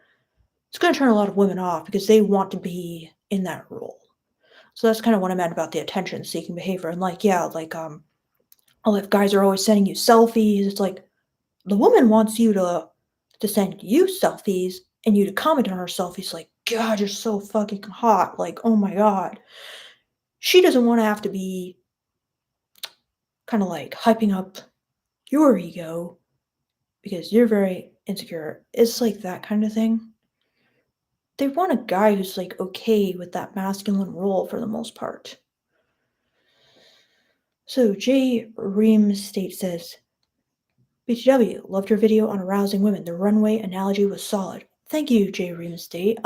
it's going to turn a lot of women off because they want to be in that role. So that's kind of what I meant about the attention seeking behavior. And like, yeah, like oh, if guys are always sending you selfies, it's like the woman wants you to send you selfies and you to comment on her selfies like, God, you're so fucking hot. Like, oh my God. She doesn't want to have to be kind of like hyping up your ego because you're very insecure. It's like that kind of thing. They want a guy who's like okay with that masculine role for the most part. So J. Ream State says, BTW, loved your video on arousing women. The runway analogy was solid. Thank you, J. Ream State.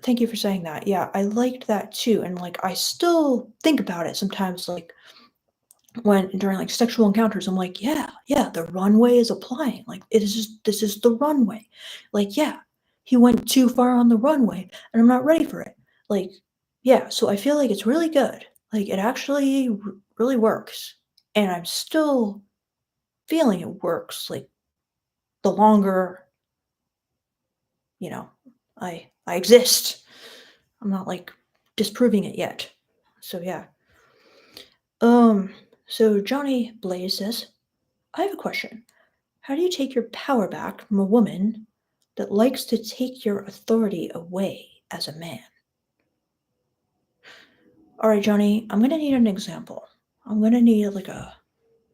Thank you for saying that. Yeah, I liked that too. And like I still think about it sometimes, like when during like sexual encounters, I'm like, yeah, yeah, the runway is applying. Like it is just this is the runway. Like, yeah, he went too far on the runway and I'm not ready for it. Like, yeah, so I feel like it's really good. Like it actually really works. And I'm still feeling it works. Like the longer, you know, I exist. I'm not like disproving it yet. So yeah. Um so Johnny Blaze says, I have a question. How do you take your power back from a woman that likes to take your authority away as a man. All right, Johnny, I'm gonna need an example. I'm gonna need like a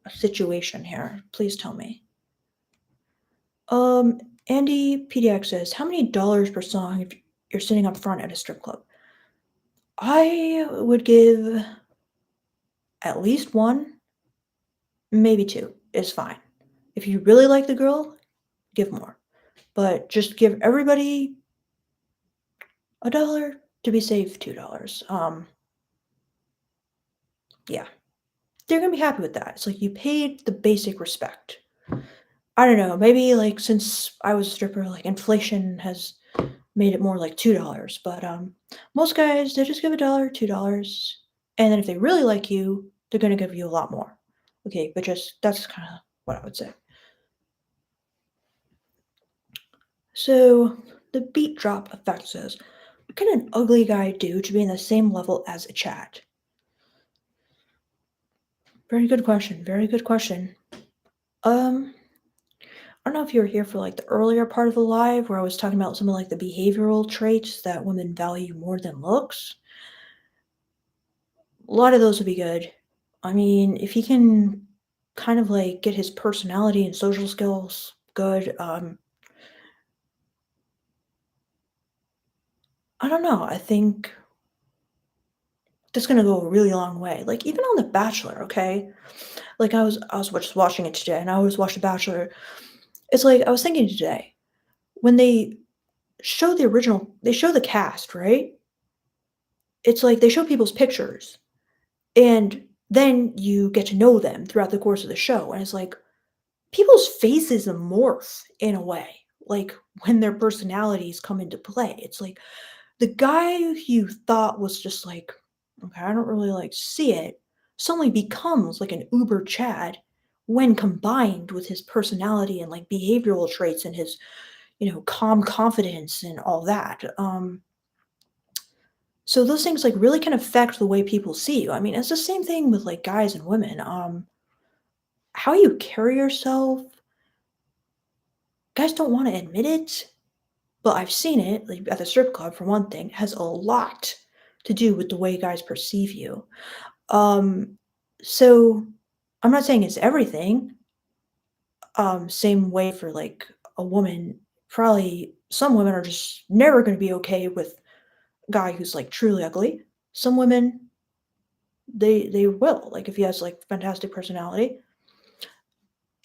situation here. Please tell me. Um, Andy PDX says, how many dollars per song if you're sitting up front at a strip club? I would give at least one, maybe two is fine. If you really like the girl, give more. But just give everybody a dollar to be safe, $2. Yeah. They're gonna be happy with that. It's like you paid the basic respect. I don't know, maybe like since I was a stripper, like inflation has made it more like $2, but most guys they just give a dollar, $2, and then if they really like you, they're gonna give you a lot more. Okay, but just that's kind of what I would say. So the beat drop effect says, what can an ugly guy do to be in the same level as a chat? Very good question. Very good question. Um, I don't know if you were here for like the earlier part of the live where I was talking about some of like the behavioral traits that women value more than looks. A lot of those would be good. I mean, if he can kind of like get his personality and social skills good, I don't know. I think that's gonna go a really long way. Like even on The Bachelor, okay? Like I was just watching it today, and I always watch The Bachelor. It's like I was thinking today when they show the cast, right? It's like they show people's pictures, and then you get to know them throughout the course of the show, and it's like people's faces morph in a way, like when their personalities come into play. It's like the guy who you thought was just like, okay, I don't really like see it, suddenly becomes like an uber Chad when combined with his personality and like behavioral traits and his, calm confidence and all that. So those things like really can affect the way people see you. I mean, it's the same thing with like guys and women. How you carry yourself, guys don't want to admit it, but I've seen it, like at the strip club for one thing, has a lot to do with the way guys perceive you. Um, so I'm not saying it's everything. Same way for like a woman. Probably some women are just never going to be okay with a guy who's like truly ugly. Some women they will like if he has like fantastic personality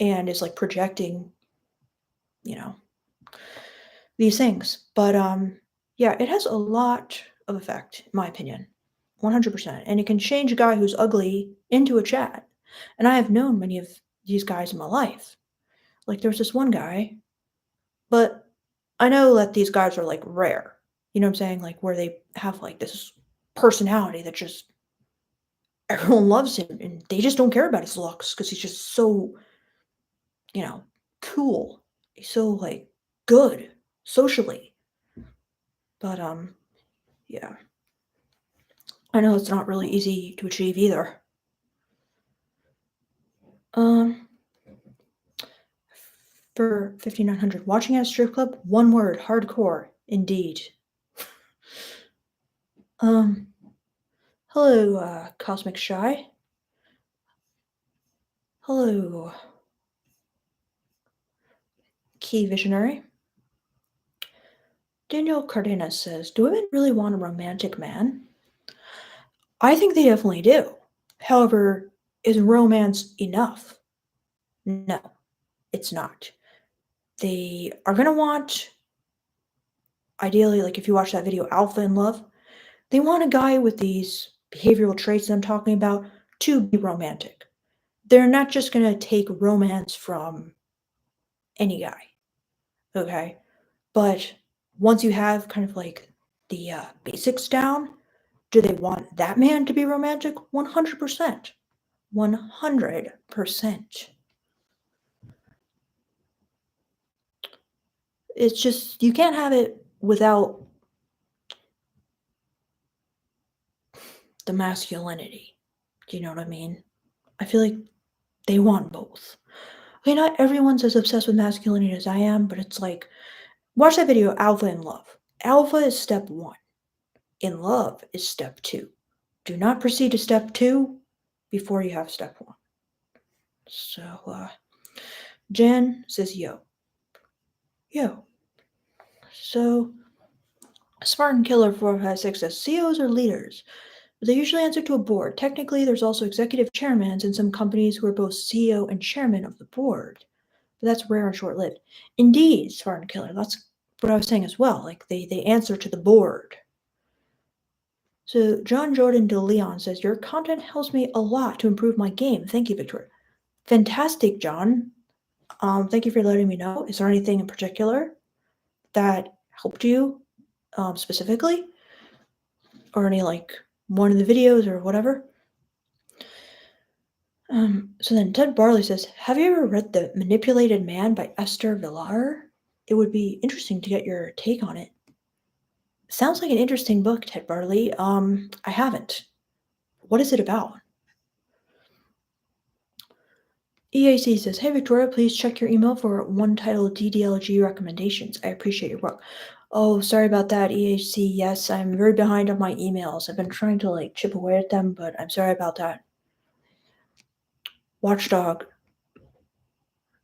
and is like projecting, you know, these things. But yeah, it has a lot of effect, in my opinion. 100%. And it can change a guy who's ugly into a chat. And I have known many of these guys in my life. Like there was this one guy, but I know that these guys are like rare. You know what I'm saying? Like where they have like this personality that just everyone loves him and they just don't care about his looks because he's just so, you know, cool. He's so like good socially. But yeah. I know it's not really easy to achieve either. Um For 5,900, watching at a strip club, one word, hardcore, indeed. Um, hello, Cosmic Shy. Hello, Key Visionary. Daniel Cardenas says, do women really want a romantic man? I think they definitely do. However, is romance enough? No, it's not. They are going to want, ideally, like if you watch that video, Alpha in Love, they want a guy with these behavioral traits that I'm talking about to be romantic. They're not just gonna take romance from any guy, okay? But once you have kind of like the basics down, do they want that man to be romantic? 100%. 100%. It's just, you can't have it without the masculinity. Do you know what I mean? I feel like they want both. Okay, not everyone's as obsessed with masculinity as I am, but it's like Watch that video, Alpha in Love. Alpha is step one. In love is step two. Do not proceed to step two before you have step one. So, Jen says, yo. Yo. So, Spartan Killer 456 says, CEOs are leaders, but they usually answer to a board. Technically, there's also executive chairmen in some companies who are both CEO and chairman of the board. But that's rare and short-lived. Indeed, Spartan Killer, that's what I was saying as well. Like, they answer to the board. So John Jordan de Leon says, your content helps me a lot to improve my game. Thank you, Victoria. Fantastic, John. Thank you for letting me know. Is there anything in particular that helped you specifically? Or any, like, one of the videos or whatever? So then Ted Barley says, have you ever read The Manipulated Man by Esther Villar? It would be interesting to get your take on it. Sounds like an interesting book, Ted Barley. I haven't. What is it about? EAC says, hey Victoria, please check your email for one title DDLG recommendations. I appreciate your work. Oh, sorry about that, EAC. Yes, I'm very behind on my emails. I've been trying to like chip away at them, but I'm sorry about that. Watchdog.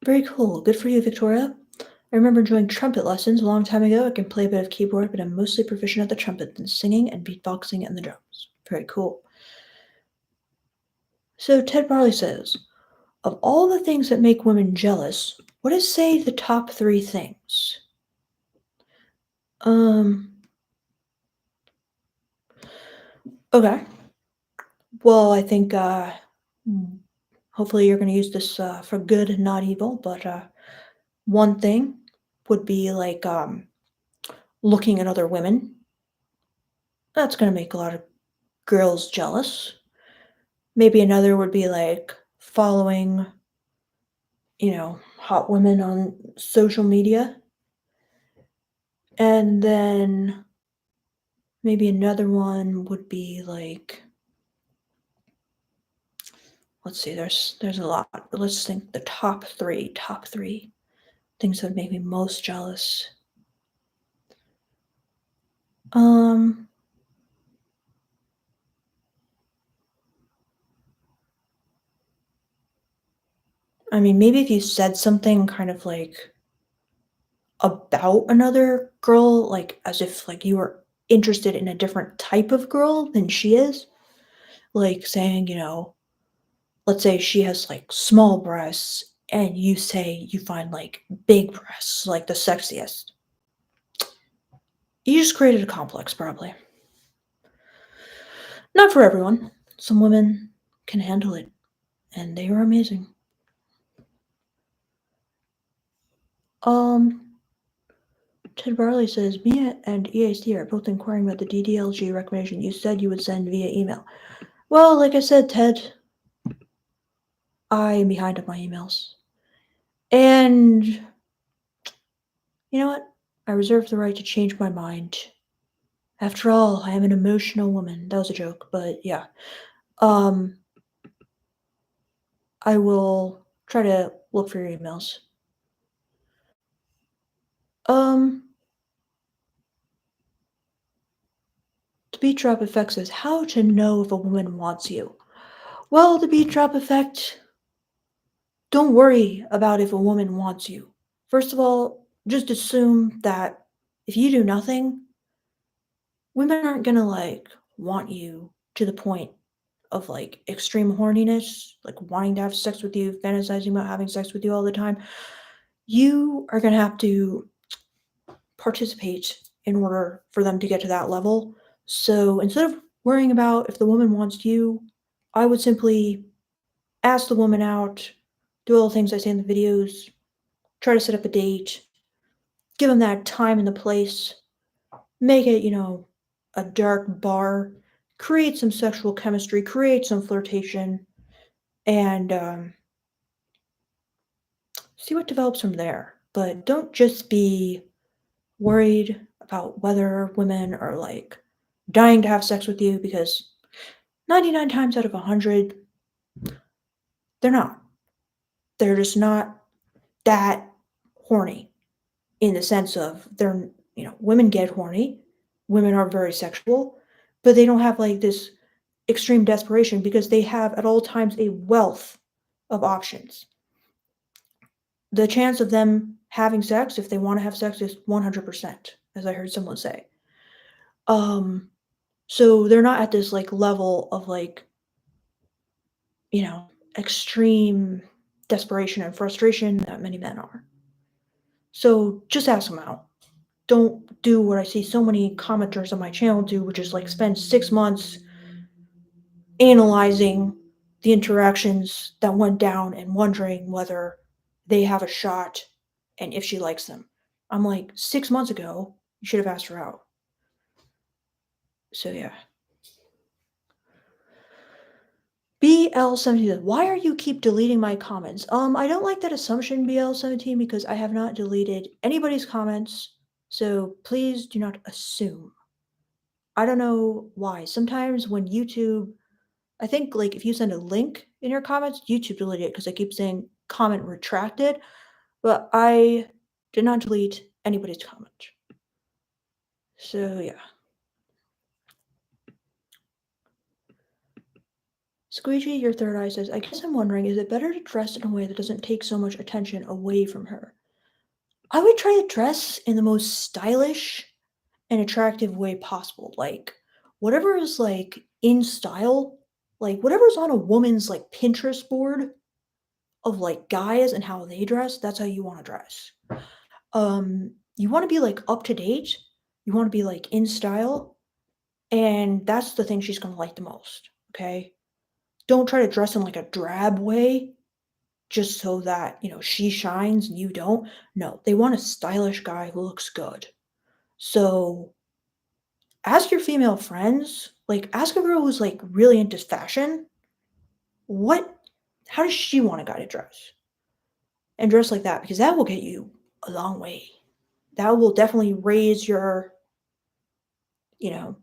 Very cool. Good for you, Victoria. I remember enjoying trumpet lessons a long time ago. I can play a bit of keyboard, but I'm mostly proficient at the trumpet than singing and beatboxing and the drums. Very cool. So Ted Barley says, of all the things that make women jealous, what is, say, the top 3 things? Okay. Well, I think, hopefully you're gonna use this, for good and not evil, but, one thing would be, like, looking at other women. That's gonna make a lot of girls jealous. Maybe another would be, like, following, hot women on social media. And then maybe another one would be, like, let's see, there's a lot. But let's think the top 3 things that would make me most jealous. Um, I mean, maybe if you said something kind of like about another girl, like as if like you were interested in a different type of girl than she is, like saying, let's say she has like small breasts and you say you find like big breasts like the sexiest. You just created a complex, probably. Not for everyone. Some women can handle it, and they are amazing. Um, Ted Barley says, Mia and EAC are both inquiring about the DDLG recommendation you said you would send via email. Well, like I said, Ted, I am behind on my emails. And you know what? I reserve the right to change my mind. After all, I am an emotional woman. That was a joke, but yeah. Um, I will try to look for your emails. Um, the beat drop effect says, how to know if a woman wants you. Well, the beat drop effect, don't worry about if a woman wants you. First of all, just assume that if you do nothing, women aren't gonna like want you to the point of like extreme horniness, like wanting to have sex with you, fantasizing about having sex with you all the time. You are gonna have to participate in order for them to get to that level. So instead of worrying about if the woman wants you, I would simply ask the woman out, do all the things I say in the videos, try to set up a date, give them that time and the place, make it, a dark bar, create some sexual chemistry, create some flirtation, and see what develops from there. But don't just be worried about whether women are like dying to have sex with you because 99 times out of 100, they're not. They're just not that horny in the sense of women get horny, women are very sexual, but they don't have like this extreme desperation because they have at all times a wealth of options. The chance of them having sex, if they want to have sex, is 100%, as I heard someone say. Um, so they're not at this like level of like, you know, extreme desperation and frustration that many men are. So just ask them out. Don't do what I see so many commenters on my channel do, which is like spend 6 months analyzing the interactions that went down and wondering whether they have a shot and if she likes them. I'm like, 6 months ago, you should have asked her out. So yeah. BL17, why are you keep deleting my comments? I don't like that assumption, BL17, because I have not deleted anybody's comments, so please do not assume. I don't know why. Sometimes when YouTube, I think like if you send a link in your comments, YouTube deleted it because I keep saying comment retracted, but I did not delete anybody's comment. So yeah. Squeegee, your third eye says, I guess I'm wondering, is it better to dress in a way that doesn't take so much attention away from her? I would try to dress in the most stylish and attractive way possible. Like whatever is like in style, like whatever's on a woman's like Pinterest board of like guys and how they dress, that's how you want to dress. You want to be like up to date, you want to be like in style, and that's the thing she's going to like the most, okay? Don't try to dress in like a drab way just so that, she shines and you don't. No, they want a stylish guy who looks good. So, ask your female friends, like ask a girl who's like really into fashion, what how does she want a guy to dress? And dress like that because that will get you a long way. That will definitely raise your, you know,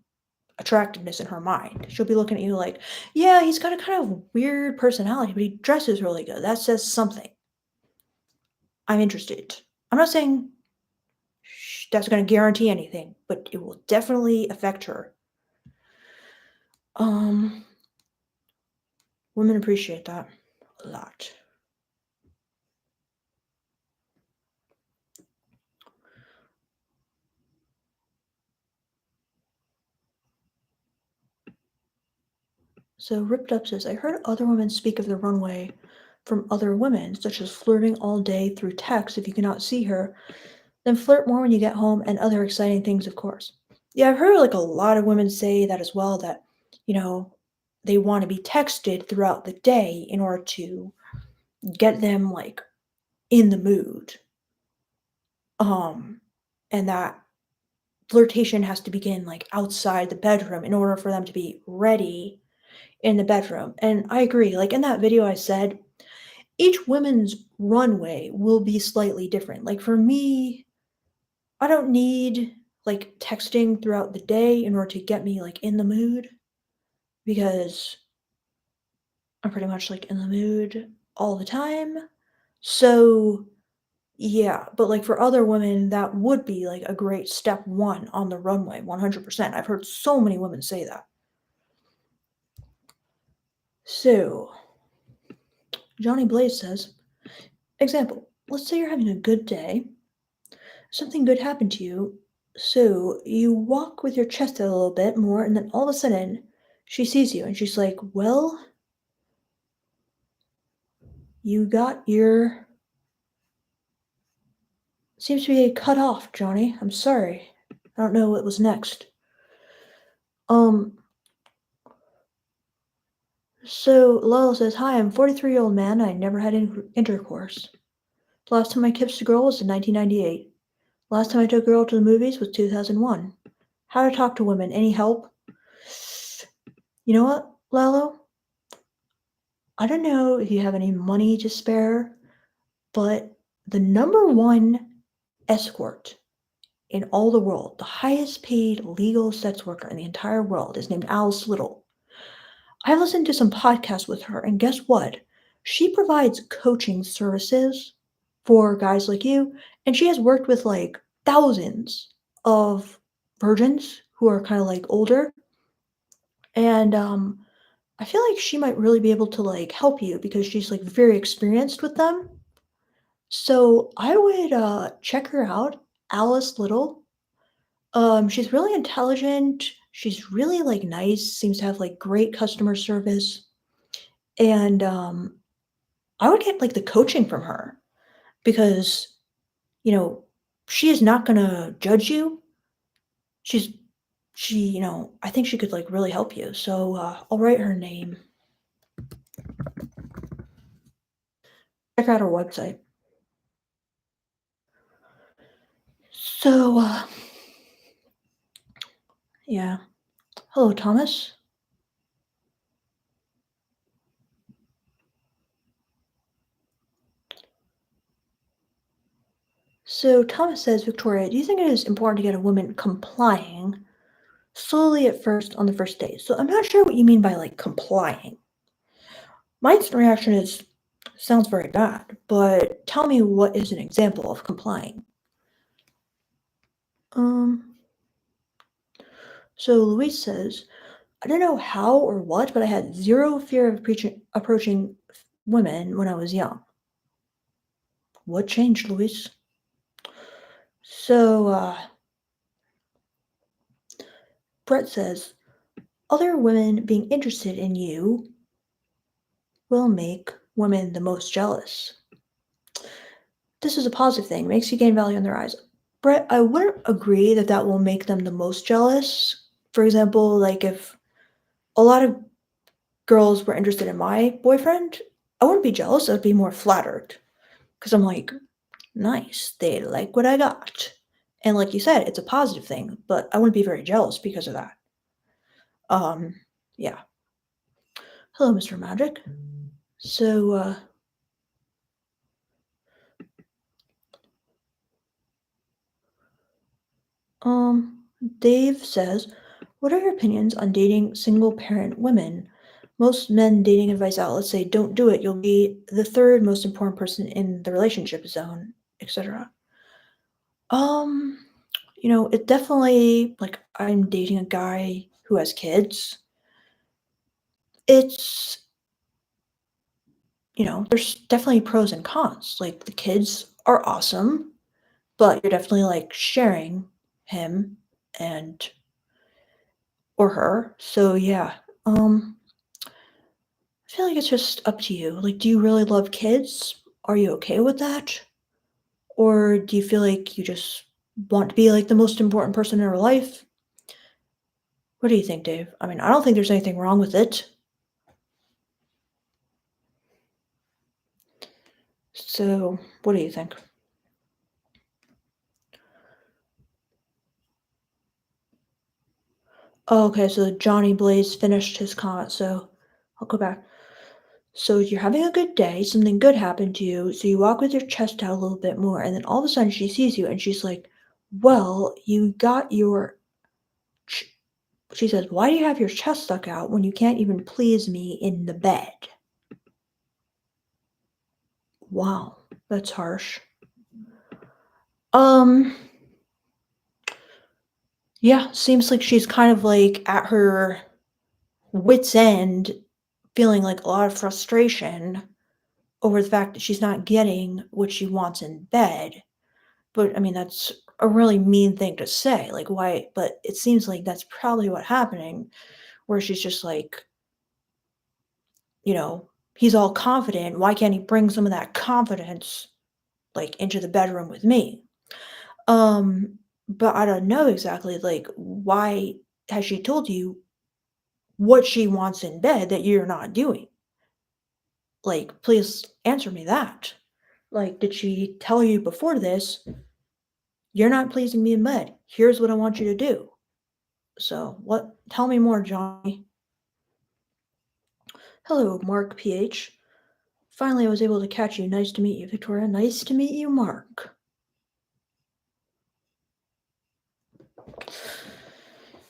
attractiveness in her mind. She'll be looking at you like, yeah, he's got a kind of weird personality, but he dresses really good. That says something. I'm interested. I'm not saying that's going to guarantee anything, but it will definitely affect her. Um, Women appreciate that a lot. So Ripped Up says, I heard other women speak of the runway from other women, such as flirting all day through text if you cannot see her, then flirt more when you get home, and other exciting things, of course. Yeah, I've heard like a lot of women say that as well, that, you know, they want to be texted throughout the day in order to get them like in the mood. Um, and that flirtation has to begin like outside the bedroom in order for them to be ready in the bedroom. And I agree. Like in that video, I said each woman's runway will be slightly different. Like for me, I don't need like texting throughout the day in order to get me like in the mood because I'm pretty much like in the mood all the time. So, yeah, but like for other women, that would be like a great step one on the runway, 100%. I've heard so many women say that. So, Johnny Blaze says, example, let's say you're having a good day, something good happened to you, so you walk with your chest out a little bit more, and then all of a sudden, she sees you and she's like, well, you got your. Seems to be cut off, Johnny. I'm sorry. I don't know what was next. Um, so Lyle says, hi, I'm a 43-year-old man. I never had intercourse. The last time I kissed a girl was in 1998. Last time I took a girl to the movies was 2001. How to talk to women? Any help? You know what, Lalo? I don't know if you have any money to spare, but the number one escort in all the world, the highest paid legal sex worker in the entire world, is named Alice Little. I listened to some podcasts with her, and guess what? She provides coaching services for guys like you And she has worked with, like, thousands of virgins who are kinda, like, older, and, I feel like she might really be able to, like, help you because she's, like, very experienced with them. So, I would, check her out, Alice Little. She's really intelligent, she's really, like, nice, seems to have, like, great customer service, and, I would get, like, the coaching from her because, you know, she is not gonna judge you. She's I think she could, like, really help you. So, I'll write her name. Check out her website. So, yeah. Hello, Thomas. So, Thomas says, Victoria, do you think it is important to get a woman complying slowly at first on the first date? So, I'm not sure what you mean by like complying. My instant reaction is sounds very bad, but tell me what is an example of complying. Um, so Luis says, I don't know how or what, but I had zero fear of approaching women when I was young. What changed, Luis? So, Brett says, other women being interested in you will make women the most jealous. This is a positive thing, makes you gain value in their eyes. Brett, I wouldn't agree that that will make them the most jealous. For example, like if a lot of girls were interested in my boyfriend, I wouldn't be jealous, I'd be more flattered. Because I'm like, nice, they like what I got. And like you said, it's a positive thing, but I wouldn't be very jealous because of that. Um, yeah. Hello, Mr. Magic. So, um, Dave says, what are your opinions on dating single parent women? Most men dating advice outlets say don't do it. You'll be the third most important person in the relationship zone, etc. Um, it definitely like I'm dating a guy who has kids. It's, there's definitely pros and cons. Like the kids are awesome, but you're definitely like sharing him and or her. So yeah. Um I feel like it's just up to you. Like, do you really love kids? Are you okay with that? Or do you feel like you just want to be like the most important person in her life? What do you think, Dave? I mean, I don't think there's anything wrong with it. So, what do you think? Oh, okay, so Johnny Blaze finished his comment, so I'll go back. So you're having a good day, something good happened to you, so you walk with your chest out a little bit more, and then all of a sudden she sees you and she's like, well, you got your ch-" she says, why do you have your chest stuck out when you can't even please me in the bed? Wow, that's harsh. Um, yeah, seems like she's kind of like at her wits' end, feeling like a lot of frustration over the fact that she's not getting what she wants in bed. But I mean, that's a really mean thing to say. Like, why? But it seems like that's probably what happening, where she's just like, he's all confident. Why can't he bring some of that confidence like into the bedroom with me? Um, but I don't know exactly like why has she told you what she wants in bed that you're not doing? Like, please answer me that. Like, did she tell you before this, you're not pleasing me in bed. Here's what I want you to do. So, what tell me more, Johnny. Hello, Mark PH. Finally, I was able to catch you. Nice to meet you, Victoria. Nice to meet you, Mark.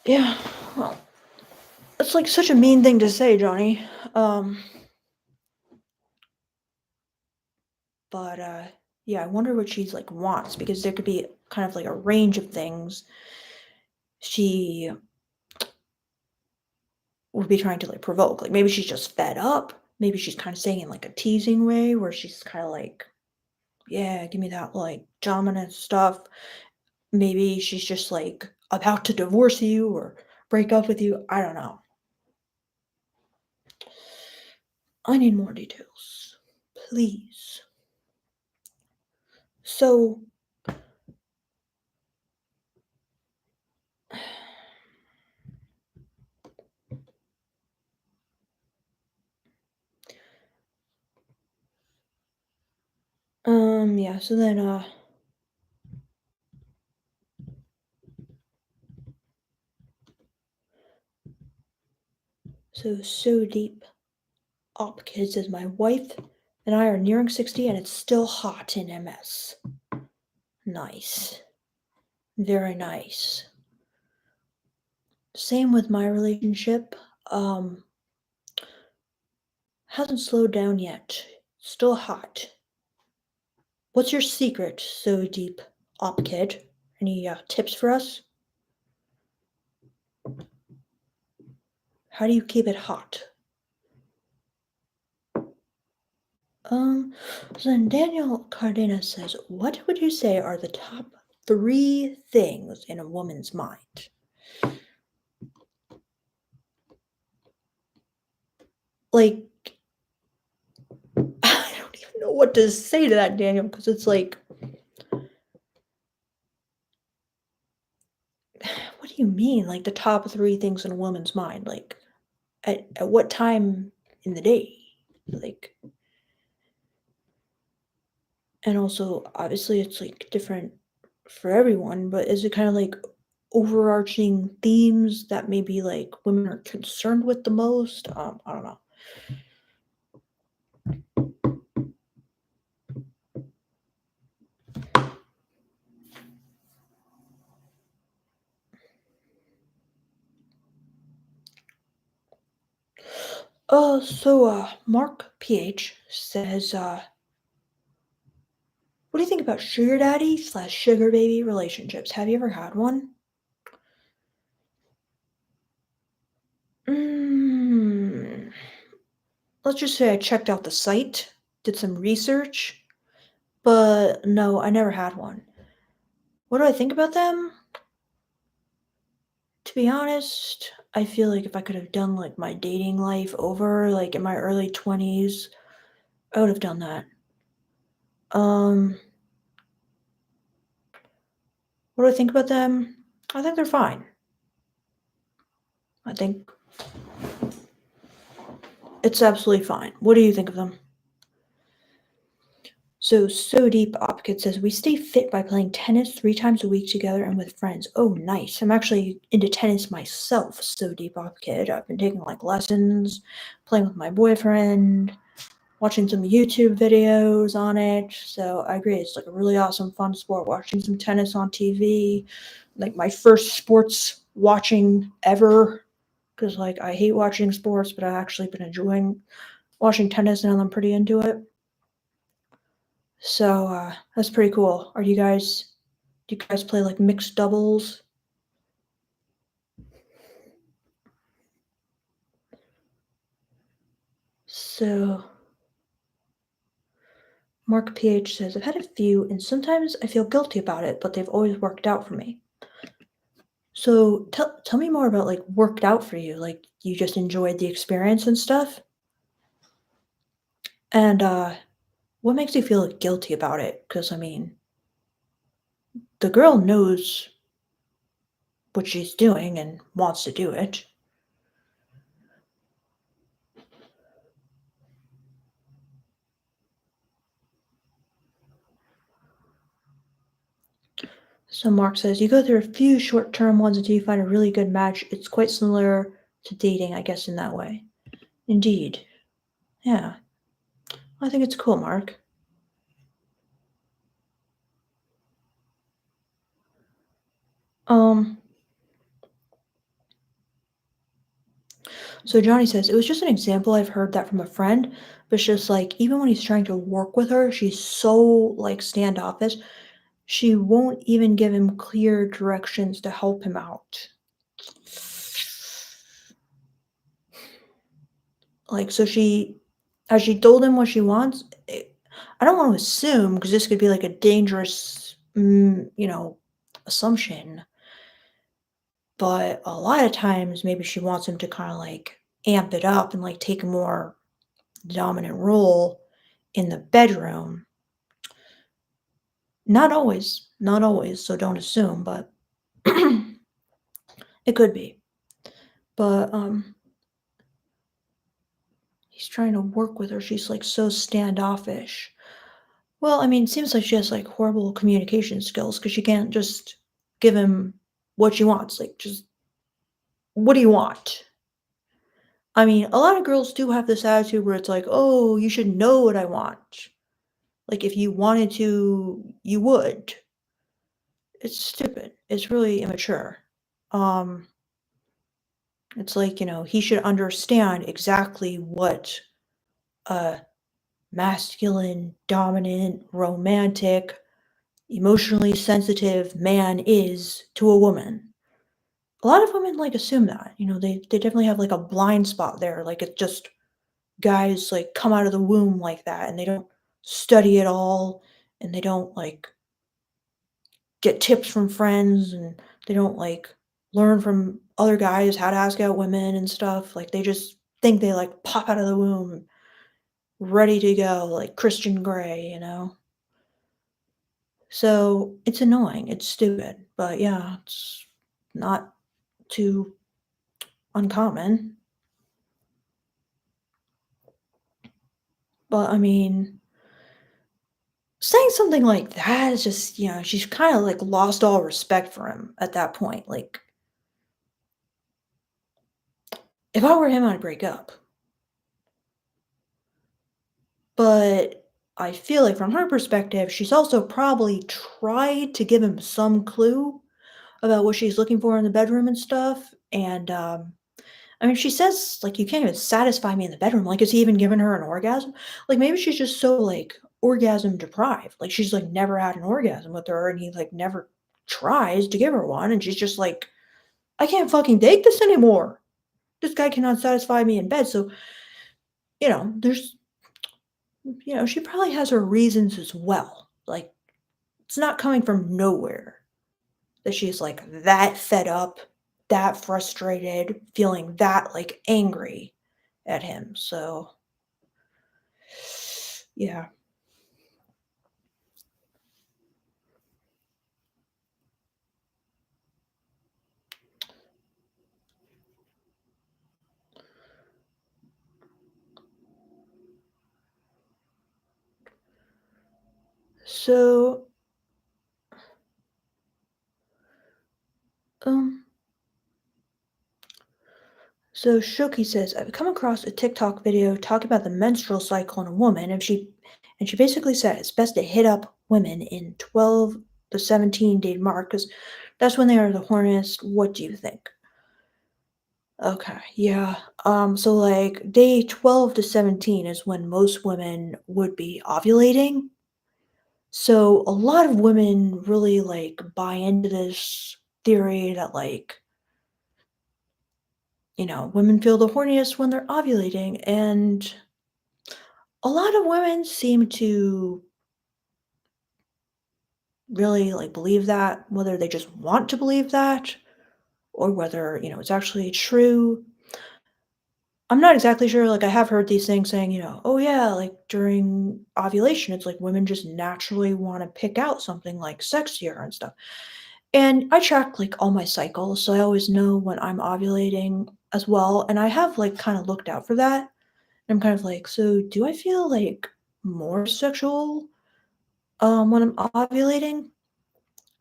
Yeah, well, it's like such a mean thing to say, Johnny. Um, but Yeah, I wonder what she's like wants because there could be kind of like a range of things she would be trying to like provoke. Like maybe she's just fed up. Maybe she's kind of saying in like a teasing way where she's kind of like, yeah, give me that like dominant stuff. Maybe she's just like about to divorce you or break up with you. I don't know. I need more details. Please. So, yeah, so then, so deep. Op Kid says, my wife and I are nearing 60 and it's still hot in MS. Nice. Very nice. Same with my relationship. Um, hasn't slowed down yet. Still hot. What's your secret, so deep, Op Kid? Any tips for us? How do you keep it hot? Um, so then Daniel Cardenas says, what would you say are the top three things in a woman's mind? Like, I don't even know what to say to that, Daniel, because it's like, what do you mean? Like the top three things in a woman's mind? Like, at what time in the day? Like, and also, obviously, it's like different for everyone, but is it kind of like overarching themes that maybe like women are concerned with the most? I don't know. Mark PH says, what do you think about sugar daddy slash sugar baby relationships? Have you ever had one? Mm, let's just say I checked out the site, did some research, but no, I never had one. What do I think about them? To be honest, I feel like if I could have done like my dating life over, like in my early 20s, I would have done that. Um, what do I think about them? I think they're fine. I think it's absolutely fine. What do you think of them? So deep Opkid says we stay fit by playing tennis 3 times a week together and with friends. Oh, nice. I'm actually into tennis myself. So deep Opkid. I've been taking like lessons, playing with my boyfriend, watching some YouTube videos on it. So I agree. It's like a really awesome, fun sport. Watching some tennis on TV, like my first sports watching ever. Because like I hate watching sports, but I've actually been enjoying watching tennis and I'm pretty into it. So, that's pretty cool. Do you guys play, like, mixed doubles? So, Mark PH says, "I've had a few, and sometimes I feel guilty about it, but they've always worked out for me." So, tell me more about, like, worked out for you, like, you just enjoyed the experience and stuff? And, what makes you feel guilty about it? Because I mean, the girl knows what she's doing and wants to do it. So Mark says, you go through a few short-term ones until you find a really good match. It's quite similar to dating, I guess, in that way. Indeed. Yeah. I think it's cool, Mark. Um, So Johnny says, "It was just an example. I've heard that from a friend, but it's just like even when he's trying to work with her, she's so like standoffish. She won't even give him clear directions to help him out. Like, so she has she told him what she wants? I don't want to assume because this could be like a dangerous, assumption. But a lot of times, maybe she wants him to kind of like amp it up and like take a more dominant role in the bedroom. Not always, not always. So don't assume, but it could be. But he's trying to work with her. She's like so standoffish. Well, I mean, it seems like she has like horrible communication skills because she can't just give him what she wants. Like, just what do you want? I mean, a lot of girls do have this attitude where it's like, oh, you should know what I want. Like, if you wanted to, you would. It's stupid. It's really immature. Um, it's like, he should understand exactly what a masculine, dominant, romantic, emotionally sensitive man is to a woman. A lot of women like assume that. They definitely have like a blind spot there. Like it's just guys like come out of the womb like that and they don't study at all and they don't like get tips from friends and they don't like learn from other guys how to ask out women and stuff. Like they just think they like pop out of the womb ready to go like Christian Grey. So it's annoying. It's stupid. But yeah, it's not too uncommon. But I mean, saying something like that is just, she's kind of like lost all respect for him at that point. Like, if I were him, I'd break up. But I feel like from her perspective, she's also probably tried to give him some clue about what she's looking for in the bedroom and stuff. And I mean, she says, like, "You can't even satisfy me in the bedroom." Like, is he even giving her an orgasm? Like, maybe she's just so, like, orgasm deprived. Like, she's, like, never had an orgasm with her, and he, like, never tries to give her one, and she's just like, "I can't fucking take this anymore. This guy cannot satisfy me in bed." So, there's she probably has her reasons as well. Like, it's not coming from nowhere that she's, like, that fed up, that frustrated, feeling that, like, angry at him. So yeah. So, um, so Shoki says, "I've come across a TikTok video talking about the menstrual cycle in a woman, and she basically said it's best to hit up women in 12 to 17 day mark because that's when they are the horniest. What do you think?" Okay, yeah. So like day 12 to 17 is when most women would be ovulating. So a lot of women really like buy into this theory that like women feel the horniest when they're ovulating, and a lot of women seem to really like believe that, whether they just want to believe that or whether, it's actually true. I'm not exactly sure. Like, I have heard these things saying, oh, yeah, like during ovulation, it's like women just naturally want to pick out something like sexier and stuff. And I track like all my cycles, so I always know when I'm ovulating as well. And I have like kind of looked out for that. I'm kind of like, so do I feel like more sexual when I'm ovulating?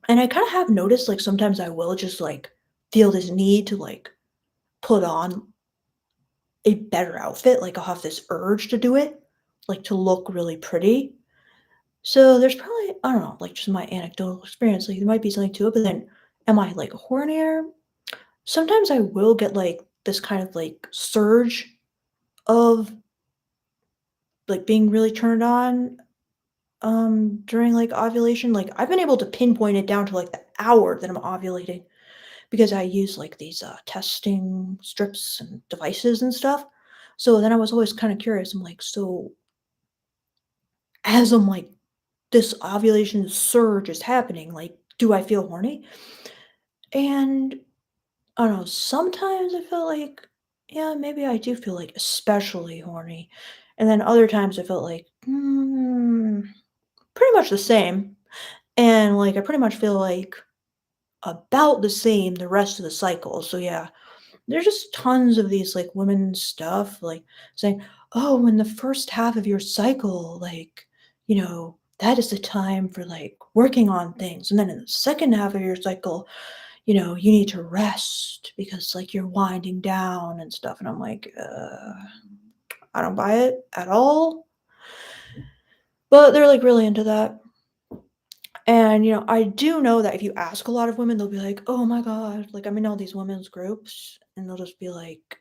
And I kind of have noticed like sometimes I will just like feel this need to like put on a better outfit. Like I'll have this urge to do it, like to look really pretty. So there's probably, I don't know, like just my anecdotal experience. Like there might be something to it, but then am I like hornier? Sometimes I will get like this kind of like surge of like being really turned on during like ovulation. Like I've been able to pinpoint it down to like the hour that I'm ovulating because I use like these testing strips and devices and stuff. So then I was always kind of curious. I'm like, so as I'm like this ovulation surge is happening, like, do I feel horny? And I don't know, sometimes I feel like, yeah, maybe I do feel like especially horny. And then other times I felt like, pretty much the same. And like I pretty much feel like about the same the rest of the cycle. So yeah, there's just tons of these like women's stuff like saying, "Oh, in the first half of your cycle, like, that is the time for like working on things. And then in the second half of your cycle, you need to rest because like you're winding down and stuff." And I'm like, I don't buy it at all. But they're like really into that. And, I do know that if you ask a lot of women, they'll be like, "Oh my God." Like, I'm in all these women's groups, and they'll just be like,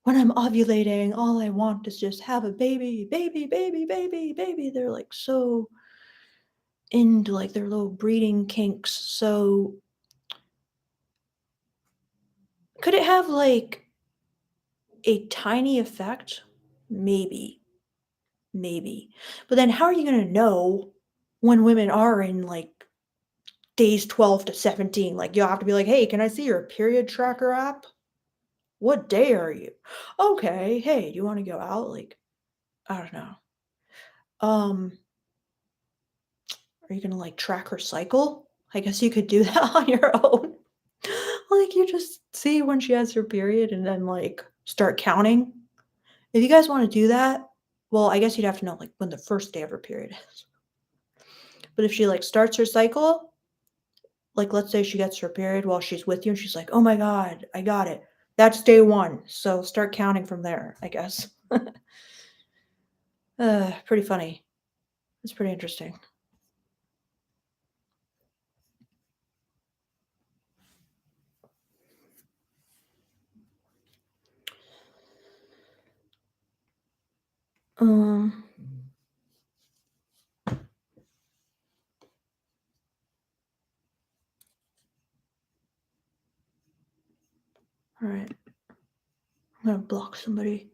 "When I'm ovulating, all I want is just have a baby, baby, baby, baby, baby." They're like so into like their little breeding kinks. So, could it have like a tiny effect? Maybe, maybe. But then how are you going to know when women are in like days 12 to 17? Like, you'll have to be like, "Hey, can I see your period tracker app? What day are you?" "Okay, hey, do you wanna go out?" Like, I don't know. Um, are you gonna, like, track her cycle? I guess you could do that on your own. Like, you just see when she has her period and then, like, start counting. If you guys wanna do that, well, I guess you'd have to know, like, when the first day of her period is. But if she, like, starts her cycle, like, let's say she gets her period while she's with you and she's like, "Oh my god, I got it." That's day 1, so start counting from there, I guess. Pretty funny. It's pretty interesting. Um, alright. I'm gonna block somebody.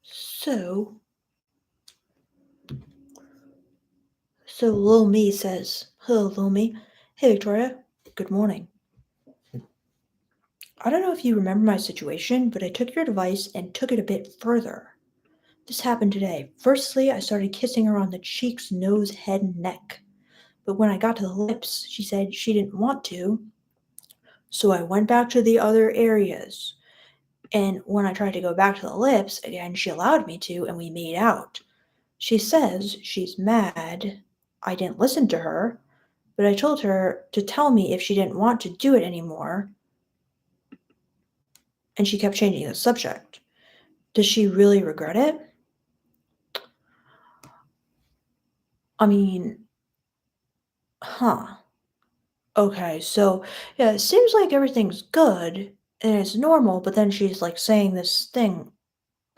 So so Lil Me says, "Hello, Lil Me. Hey, Victoria. Good morning. I don't know if you remember my situation, but I took your advice and took it a bit further. This happened today. Firstly, I started kissing her on the cheeks, nose, head, and neck. But when I got to the lips, she said she didn't want to, so I went back to the other areas. And when I tried to go back to the lips, again, she allowed me to, and we made out. She says she's mad I didn't listen to her, but I told her to tell me if she didn't want to do it anymore, and she kept changing the subject. Does she really regret it? I mean, huh. Okay, so yeah, it seems like everything's good and it's normal, but then she's like saying this thing.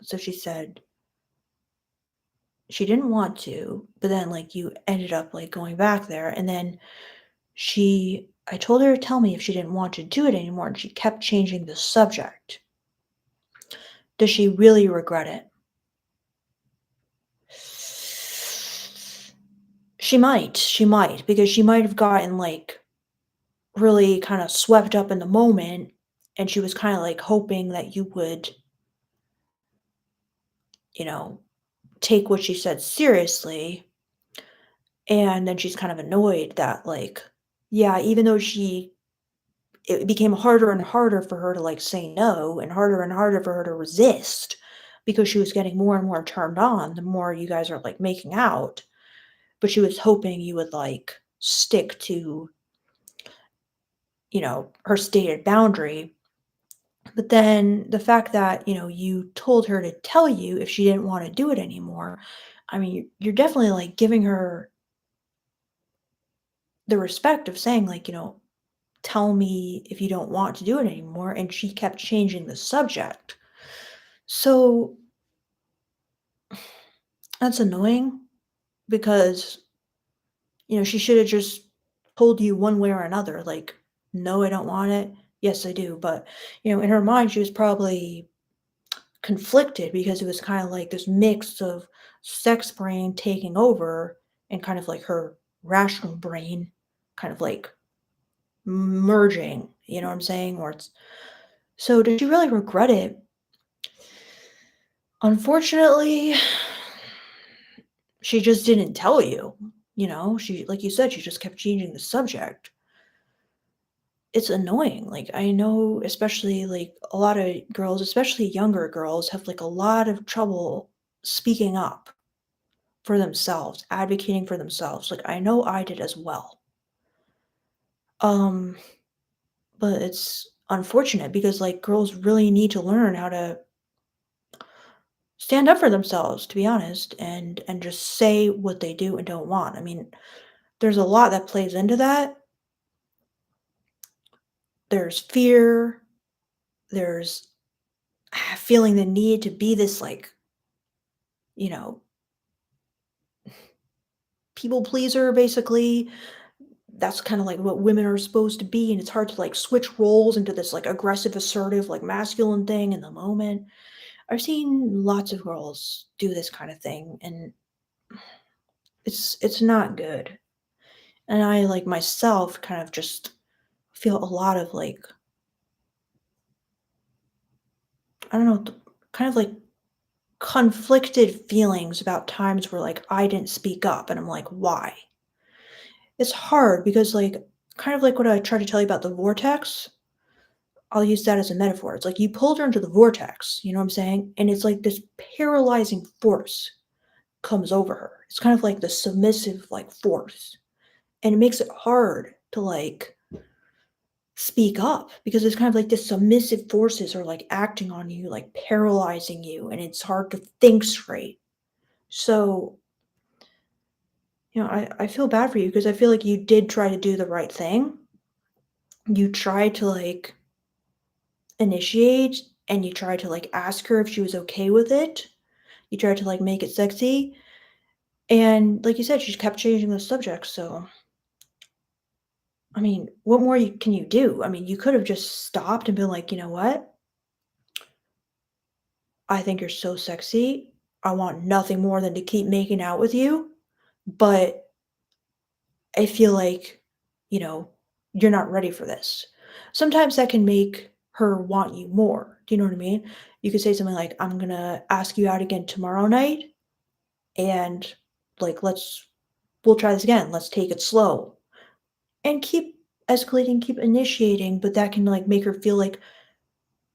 So she said she didn't want to, but then like you ended up like going back there, and then I told her to tell me if she didn't want to do it anymore, and she kept changing the subject. Does she really regret it? She might, because she might have gotten, like, really kinda swept up in the moment, and she was kinda, like, hoping that you would, you know, take what she said seriously, and then she's kind of annoyed that, like, yeah, even though it became harder and harder for her to, like, say no, and harder for her to resist because she was getting more and more turned on the more you guys are, like, making out, but she was hoping you would, like, stick to, her stated boundary. But then the fact that, you told her to tell you if she didn't wanna do it anymore, I mean, you're definitely, like, giving her the respect of saying, like, "Tell me if you don't want to do it anymore," and she kept changing the subject. So, that's annoying because, she should have just told you one way or another, like, "No, I don't want it. Yes, I do." But, in her mind, she was probably conflicted because it was kinda like this mix of sex brain taking over and kind of like her rational brain kind of like merging, you know what I'm saying? Or it's so did she really regret it? Unfortunately, she just didn't tell you, She like you said, she just kept changing the subject. It's annoying, like, I know especially, like, a lot of girls, especially younger girls, have, like, a lot of trouble speaking up for themselves, advocating for themselves, like, I know I did as well. Um, but it's unfortunate because, like, girls really need to learn how to stand up for themselves, to be honest, and just say what they do and don't want. I mean, there's a lot that plays into that. There's fear, there's feeling the need to be this, like, you know, people pleaser, basically. That's kinda like what women are supposed to be, and it's hard to, like, switch roles into this, like, aggressive, assertive, like, masculine thing in the moment. I've seen lots of girls do this kind of thing, and it's not good. And I, like, myself kind of just feel a lot of, like, I don't know, kind of, like, conflicted feelings about times where, like, I didn't speak up, and I'm like, "Why?" It's hard because, like, kind of like what I tried to tell you about the vortex, I'll use that as a metaphor. It's like you pulled her into the vortex, you know what I'm saying? And it's like this paralyzing force comes over her. It's kind of like the submissive, like, force. And it makes it hard to, like, speak up because it's kind of like the submissive forces are, like, acting on you, like, paralyzing you, and it's hard to think straight. So, I feel bad for you because I feel like you did try to do the right thing. You tried to, like, initiate, and you tried to, like, ask her if she was okay with it. You tried to, like, make it sexy, and like you said, she just kept changing the subject, so, I mean, what more can you do? I mean, you could have just stopped and been like, "You know what? I think you're so sexy. I want nothing more than to keep making out with you, but I feel like, you know, you're not ready for this." Sometimes that can make her want you more. Do you know what I mean? You could say something like, "I'm gonna ask you out again tomorrow night, and, like, we'll try this again. Let's take it slow." And keep escalating, keep initiating, but that can, like, make her feel like,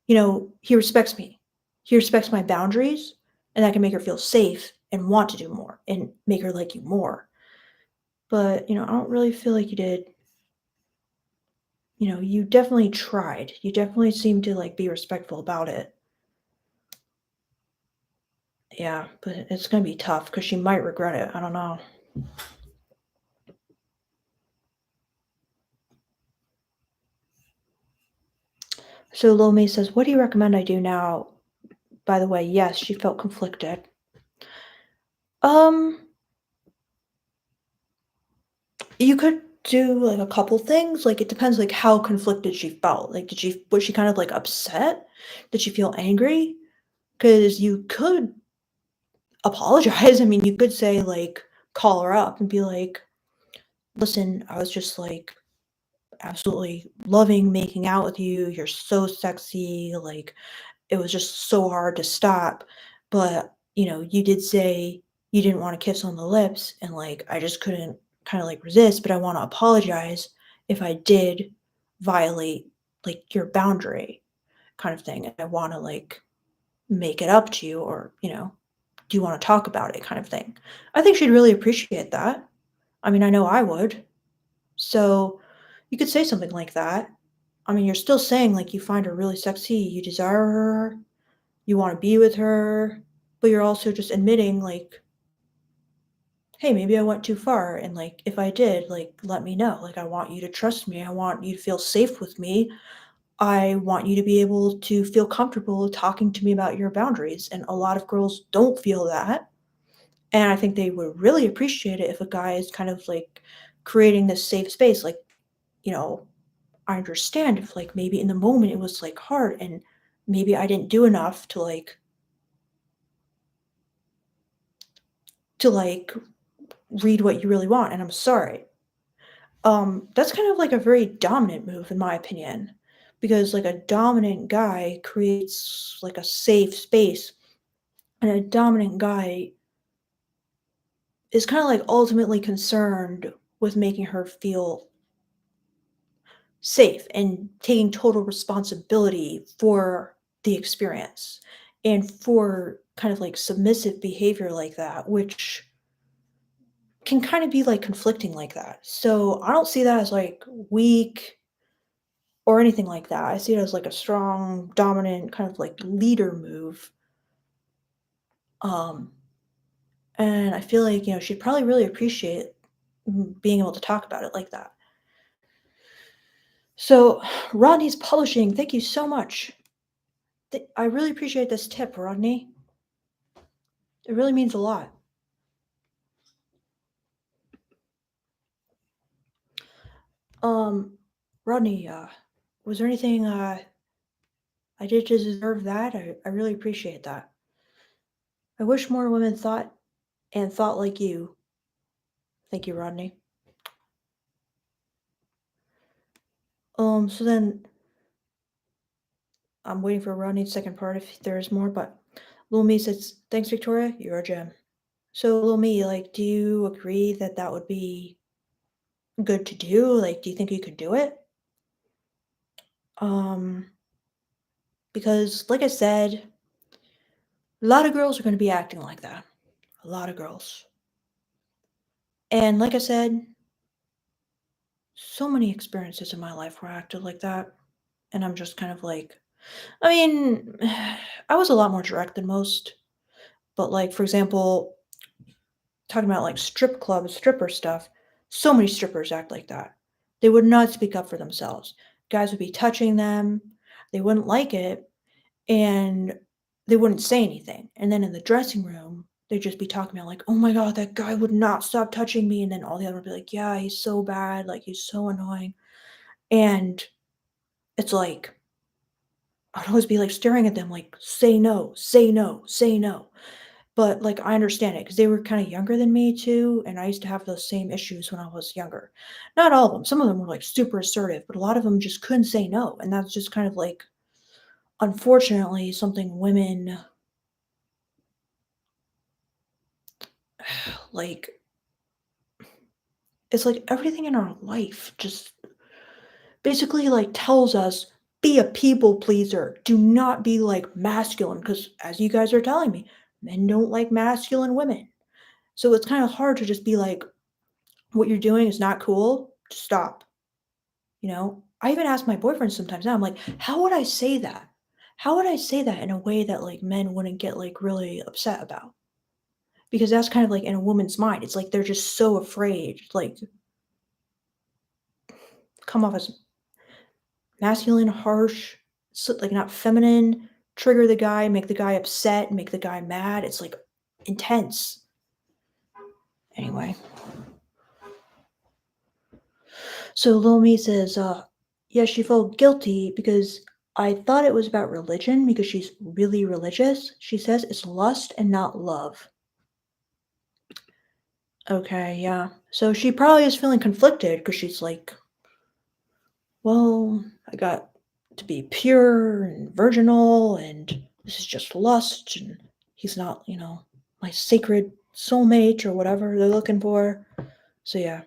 he respects me. He respects my boundaries, and that can make her feel safe and want to do more and make her like you more. But, I don't really feel like you did. You definitely tried. You definitely seemed to, like, be respectful about it. Yeah, but it's gonna be tough because she might regret it. I don't know. So Lome says, "What do you recommend I do now?" By the way, yes, she felt conflicted. Um, You could do, like, a couple things, like, it depends, like, how conflicted she felt, like, was she kind of, like, upset? Did she feel angry? Because you could apologize, I mean, you could say, like, call her up and be like, "Listen, I was just, like, absolutely loving making out with you, you're so sexy, like, it was just so hard to stop, but, you did say you didn't wanna kiss on the lips, and, like, I just couldn't kinda, like, resist, but I wanna apologize if I did violate, like, your boundary kind of thing, and I wanna, like, make it up to you or, do you wanna talk about it kind of thing." I think she'd really appreciate that. I mean, I know I would. So, you could say something like that. I mean, you're still saying, like, you find her really sexy, you desire her, you wanna be with her, but you're also just admitting, like, hey, maybe I went too far. And like, if I did, like, let me know. Like, I want you to trust me. I want you to feel safe with me. I want you to be able to feel comfortable talking to me about your boundaries. And a lot of girls don't feel that. And I think they would really appreciate it if a guy is kind of like creating this safe space. Like, you know, I understand if like maybe in the moment it was like hard and maybe I didn't do enough to like read what you really want and I'm sorry. That's kind of like a very dominant move in my opinion because like a dominant guy creates like a safe space and a dominant guy is kind of like ultimately concerned with making her feel safe and taking total responsibility for the experience and for kind of like submissive behavior like that, which can kind of be like conflicting like that. So I don't see that as like weak or anything like that. I see it as like a strong, dominant kind of like leader move. Um, and I feel like, she'd probably really appreciate being able to talk about it like that. So, Rodney's Publishing, thank you so much. I really appreciate this tip, Rodney. It really means a lot. Um, Rodney, was there anything I did to deserve that? I really appreciate that. I wish more women thought like you. Thank you, Rodney. So then I'm waiting for Rodney's second part if there is more, but Lil Me says, thanks, Victoria, you're a gem. So, Lil Me, like, do you agree that that would be good to do? Like, do you think you could do it? Um, because, like I said, a lot of girls are going to be acting like that. A lot of girls. And like I said, so many experiences in my life where I acted like that. And I'm just kind of like, I mean, I was a lot more direct than most. But, like, for example, talking about like strip clubs, stripper stuff, so many strippers act like that. They would not speak up for themselves. Guys would be touching them, they wouldn't like it, and they wouldn't say anything. And then in the dressing room, they'd just be talking about like, "Oh my god, that guy would not stop touching me." And then all the other would be like, "Yeah, he's so bad, like he's so annoying." And it's like I'd always be like staring at them like, "Say no, say no, say no." But, like, I understand it because they were kinda younger than me too, and I used to have those same issues when I was younger. Not all of them. Some of them were, like, super assertive, but a lot of them just couldn't say no, and that's just kind of, like, unfortunately, something women, like it's like everything in our life just basically, like, tells us, "Be a people pleaser. Do not be, like, masculine," because as you guys are telling me, men don't like masculine women. So it's kinda hard to just be like, "What you're doing is not cool. Stop." I even ask my boyfriend sometimes now, I'm like, how would I say that? How would I say that in a way that like men wouldn't get like really upset about? Because that's kind of like in a woman's mind. It's like they're just so afraid, like come off as masculine, harsh, so, like not feminine, trigger the guy, make the guy upset, make the guy mad. It's like intense. Anyway, so Lil Me says, yeah, she felt guilty because I thought it was about religion because she's really religious. She says it's lust and not love. Okay, yeah. So she probably is feeling conflicted because she's like, well, I got to be pure and virginal, and this is just lust, and he's not, my sacred soulmate or whatever they're looking for. So yeah.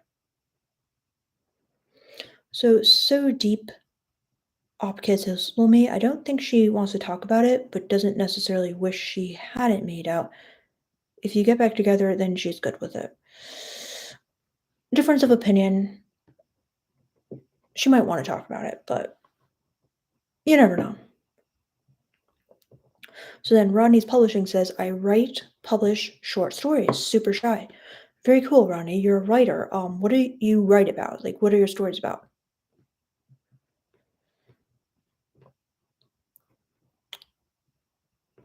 So deep Opkid says, well, me, I don't think she wants to talk about it, but doesn't necessarily wish she hadn't made out. If you get back together, then she's good with it. Difference of opinion. She might want to talk about it, but you never know. So then Rodney's Publishing says, I write, publish short stories, super shy. Very cool, Ronnie. You're a writer. What do you write about? Like, what are your stories about?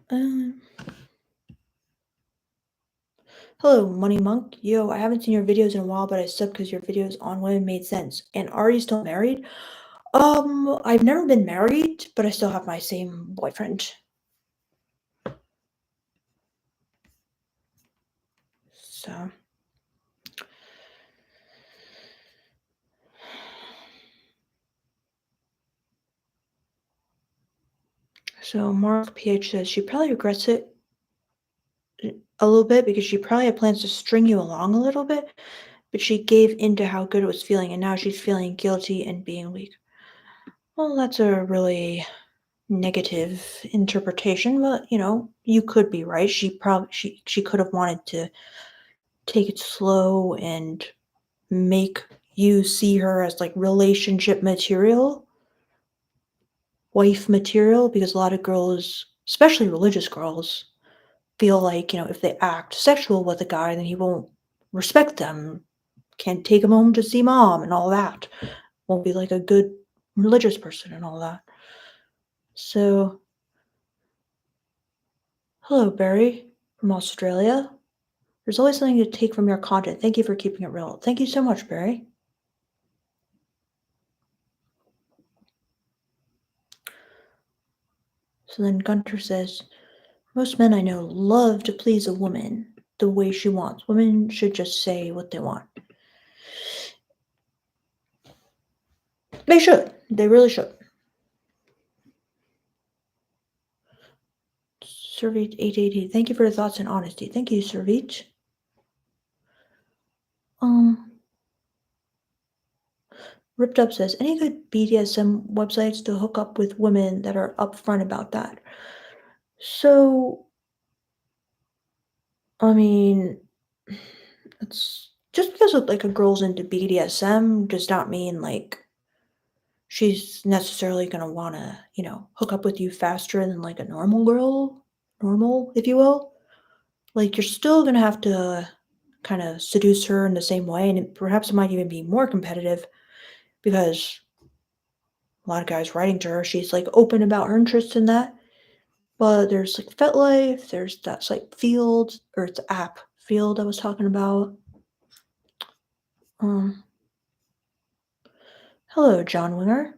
Um, Hello, Money Monk. Yo, I haven't seen your videos in a while, but I subbed because your videos on women made sense. And are you still married? I've never been married, but I still have my same boyfriend. So, so Mark PH says she probably regrets it a little bit because she probably had plans to string you along a little bit, but she gave into how good it was feeling, and now she's feeling guilty and being weak. Well, that's a really negative interpretation, but you could be right. She could have wanted to take it slow and make you see her as like relationship material, wife material, because a lot of girls, especially religious girls, feel like, if they act sexual with a guy, then he won't respect them, can't take him home to see mom and all that. Won't be like a good religious person and all that. So, hello, Barry from Australia. There's always something to take from your content. Thank you for keeping it real. Thank you so much, Barry. So then Gunter says, most men I know love to please a woman the way she wants. Women should just say what they want. They should. They really should. Servite 880. Thank you for the thoughts and honesty. Thank you, Servite. Um, Ripped Up says, any good BDSM websites to hook up with women that are upfront about that? So, I mean, it's just because like a girl's into BDSM does not mean like she's necessarily gonna wanna, hook up with you faster than like a normal girl, normal, if you will. Like you're still gonna have to kind of seduce her in the same way, and perhaps it might even be more competitive because a lot of guys writing to her, she's like open about her interest in that. But there's like FetLife, there's that site Field, or it's app Field I was talking about. Um, Hello, John Winger.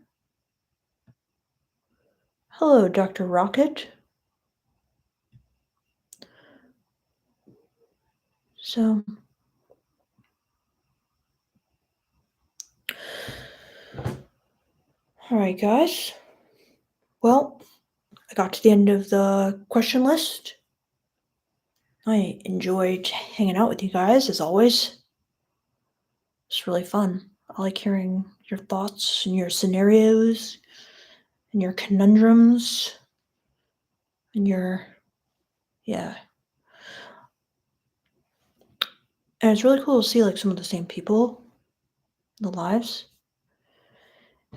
Hello, Dr. Rocket. So, all right, guys. Well, I got to the end of the question list. I enjoyed hanging out with you guys as always. It's really fun. I like hearing your thoughts and your scenarios and your conundrums and yeah. And it's really cool to see like some of the same people, the lives.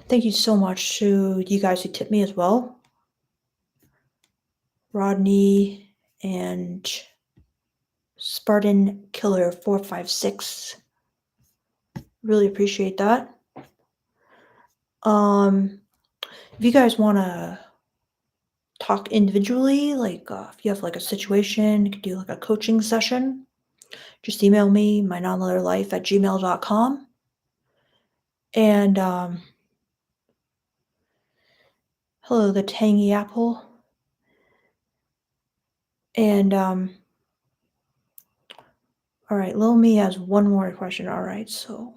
Thank you so much to you guys who tipped me as well. Rodney and Spartan Killer 456. Really appreciate that. If you guys want to talk individually, like if you have like a situation, you could do like a coaching session. Just email me, my nonlinearlife at gmail.com. And hello, the tangy apple. And all right, Lil Me has one more question. All right, so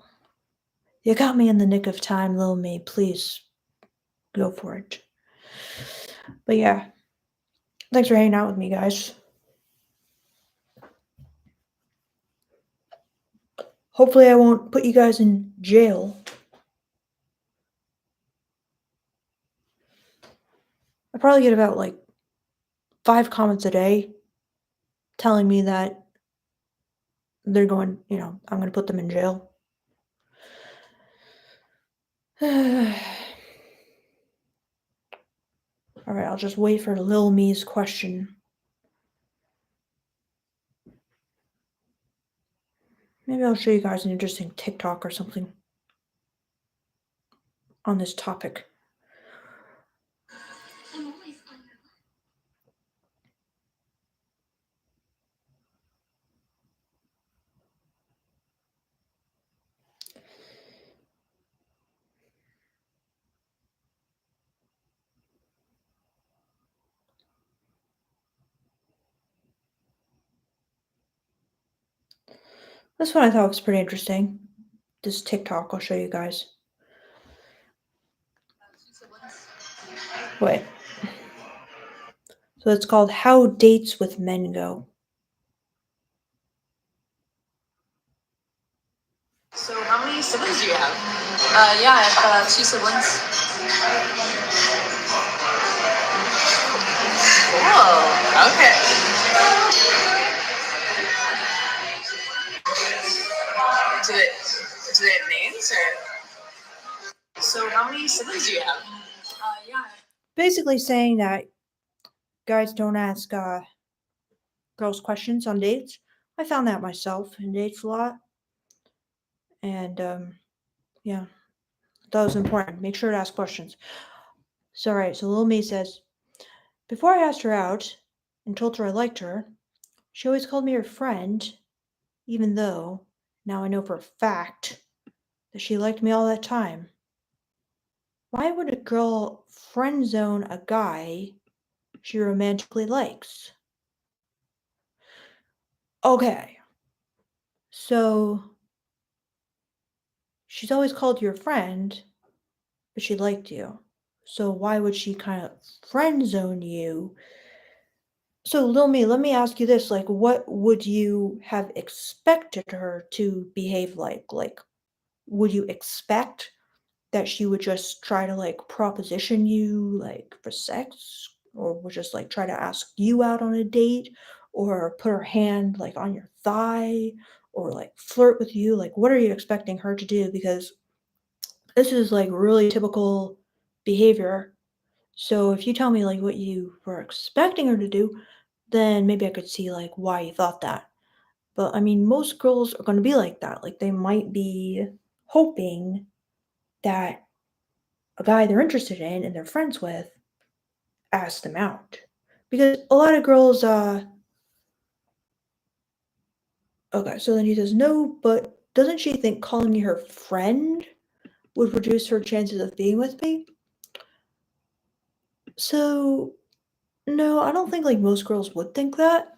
you got me in the nick of time, Lil Me. Please go for it. But yeah, thanks for hanging out with me, guys. Hopefully, I won't put you guys in jail. I probably get about like 5 comments a day telling me that they're going, I'm going to put them in jail. All right, I'll just wait for Lil Me's question. Maybe I'll show you guys an interesting TikTok or something on this topic. This one I thought was pretty interesting. This TikTok I'll show you guys. Wait. So it's called How Dates with Men Go.
So, how many siblings do you have? Yeah, I have two siblings. Whoa, okay. Do they have names or? So, how many siblings do you have? Yeah.
Basically saying that guys don't ask girls questions on dates. I found that myself in dates a lot. And yeah, that was important. Make sure to ask questions. So, right, so little me says, before I asked her out and told her I liked her, she always called me her friend, even though now I know for a fact that she liked me all that time. Why would a girl friend zone a guy she romantically likes? Okay, so she's always called you a friend, but she liked you. So why would she kind of friend zone you? So, Lil Me, let me ask you this: like, what would you have expected her to behave like? Like, would you expect that she would just try to like proposition you like for sex, or would just like try to ask you out on a date, or put her hand like on your thigh, or like flirt with you? Like, what are you expecting her to do? Because this is like really typical behavior. So if you tell me like what you were expecting her to do, then maybe I could see like why you thought that. But I mean, most girls are going to be like that. Like they might be hoping that a guy they're interested in and they're friends with asks them out. Because a lot of girls, okay, so then he says no, but doesn't she think calling me her friend would reduce her chances of being with me? So, no, I don't think like most girls would think that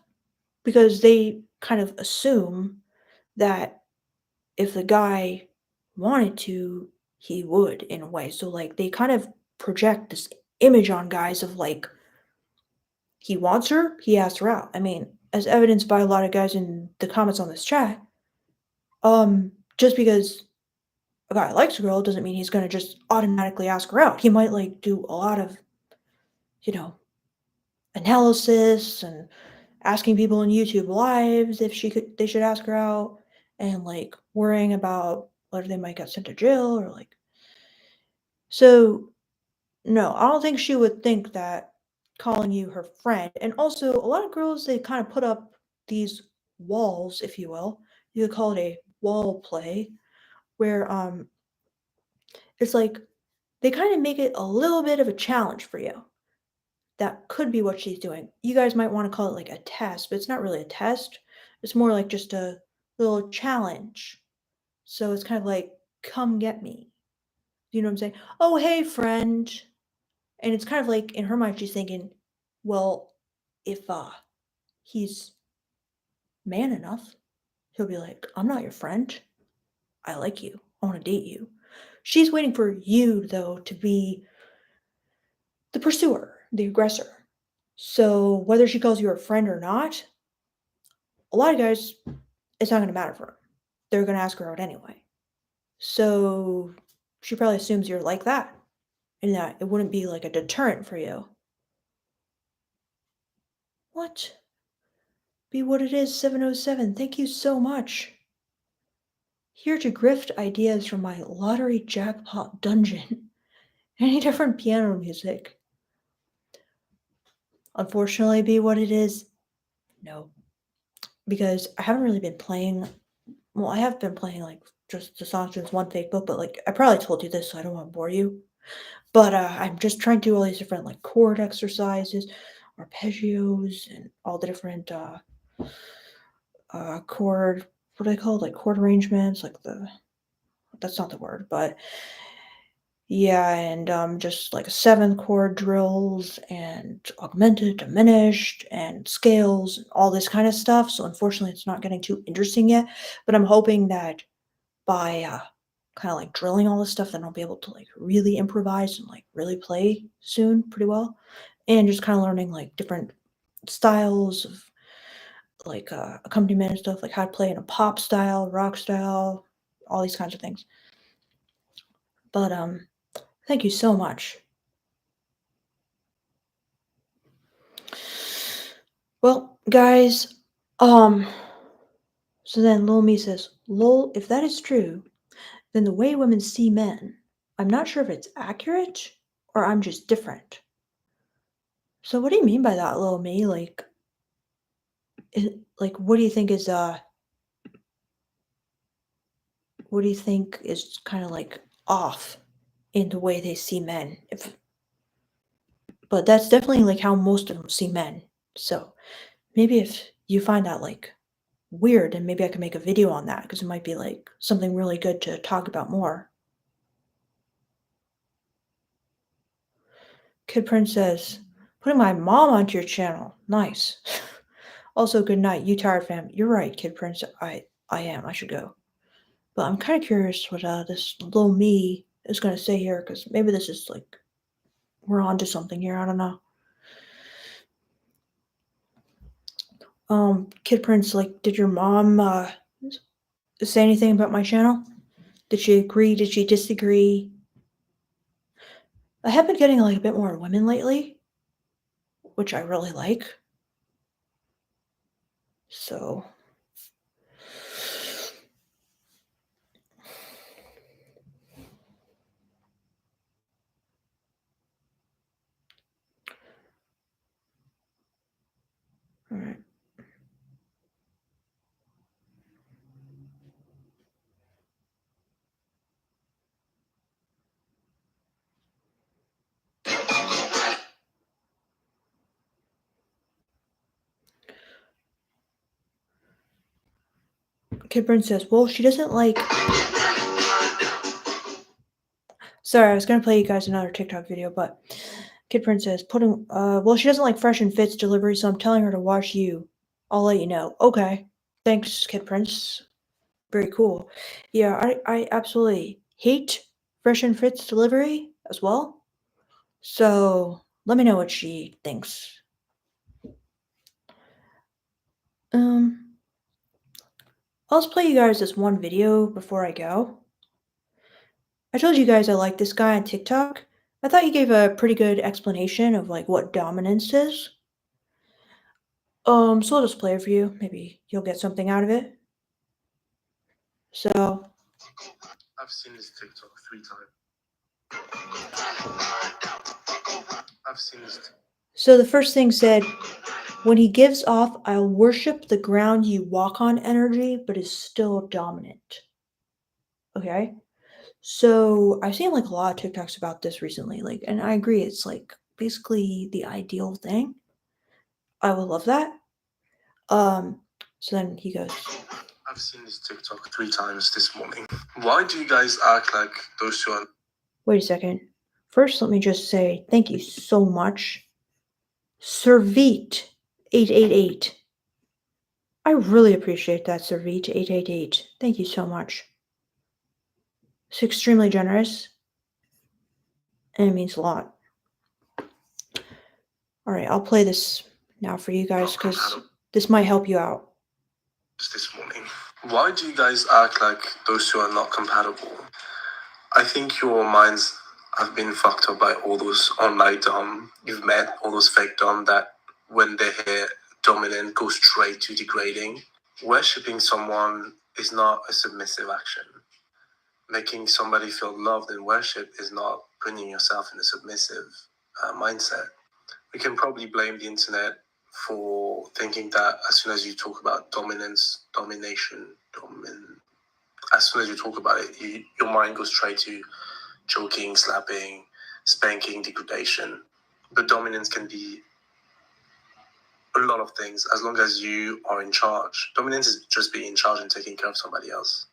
because they kind of assume that if the guy wanted to, he would in a way. So like they kind of project this image on guys of like he wants her, he asked her out. I mean, as evidenced by a lot of guys in the comments on this chat, just because a guy likes a girl doesn't mean he's gonna just automatically ask her out. He might like do a lot of, you know, analysis and asking people in YouTube lives if they should ask her out, and like worrying about whether they might get sent to jail or like. So no, I don't think she would think that calling you her friend. And also a lot of girls they kind of put up these walls, if you will. You could call it a wall play, where it's like they kind of make it a little bit of a challenge for you. That could be what she's doing. You guys might want to call it like a test, but it's not really a test. It's more like just a little challenge. So it's kind of like, come get me. You know what I'm saying? Oh, hey, friend. And it's kind of like in her mind, she's thinking, well, if he's man enough, he'll be like, I'm not your friend. I like you. I want to date you. She's waiting for you, though, to be the pursuer, the aggressor. So whether she calls you her friend or not, a lot of guys, it's not going to matter for them. They're going to ask her out anyway. So she probably assumes you're like that and that it wouldn't be like a deterrent for you. What? Be what it is, 707. Thank you so much. Here to grift ideas from my lottery jackpot dungeon. Any different piano music? Unfortunately, be what it is. No. Because I haven't really been playing well, I have been playing, like, just the songs since one fake book, but, like, I probably told you this, so I don't wanna bore you. But, I'm just trying to do all these different, like, chord exercises, arpeggios, and all the different, chord what do they call it? Like, chord arrangements, like the that's not the word, but yeah, and, just, like, 7th chord drills and augmented, diminished, and scales, and all this kinda stuff, so unfortunately, it's not getting too interesting yet, but I'm hoping that by, kinda, like, drilling all this stuff, then I'll be able to, like, really improvise and, like, really play soon pretty well, and just kinda learning, like, different styles of, like, accompaniment and stuff, like how to play in a pop style, rock style, all these kinds of things. But, thank you so much. Well, guys, um, so then Lil Me says, "Lol, if that is true, then the way women see men, I'm not sure if it's accurate or I'm just different." So what do you mean by that, Lil Me? Like, what do you think is kind of like off in the way they see men? If, but that's definitely like how most of them see men. So maybe if you find that like weird, and maybe I can make a video on that because it might be like something really good to talk about more. Kid Prince says, "Putting my mom onto your channel. Nice." Also, good night. You tired, fam? You're right, Kid Prince. I am. I should go. But I'm kind of curious what this little me is gonna say here, because maybe this is like we're on to something here. I don't know. Kid Prince, like, did your mom say anything about my channel? Did she agree? Did she disagree? I have been getting like a bit more women lately, which I really like. So, all right. Kid Prince says, "Well, she doesn't like." Sorry, I was gonna play you guys another TikTok video, but Kid Prince says, "Putting well, she doesn't like Fresh and Fit's delivery, so I'm telling her to watch you. I'll let you know." Okay. Thanks, Kid Prince. Very cool. Yeah, I absolutely hate Fresh and Fit's delivery as well. So let me know what she thinks. Um, I'll just play you guys this one video before I go. I told you guys I like this guy on TikTok. I thought he gave a pretty good explanation of like what dominance is. So I'll just play it for you. Maybe you'll get something out of it. So I've seen this TikTok 3 times. I've seen this. So the first thing said, when he gives off, "I'll worship the ground you walk on" energy, but is still dominant. Okay. So I've seen like a lot of TikToks about this recently. Like, and I agree, it's like basically the ideal thing. I would love that. Um, so then he goes, I've seen this TikTok 3 times this morning. Why do you guys act like those two are? Wait a second. First, let me just say thank you so much. Servite888. I really appreciate that, Servite888. Thank you so much. It's extremely generous, and it means a lot. All right, I'll play this now for you guys because this might help you out. This morning. Why do you guys act like those two are not compatible? I think your minds have been fucked up by all those online dom you've met, all those fake dom that when they hear dominant go straight to degrading. Worshipping someone is not a submissive action. Making somebody feel loved and worship is not putting yourself in a submissive mindset. We can probably blame the internet for thinking that as soon as you talk about dominance, domination,
as soon as you talk about it, your mind goes straight to choking, slapping, spanking, degradation. But dominance can be a lot of things as long as you are in charge. Dominance is just being in charge and taking care of somebody else.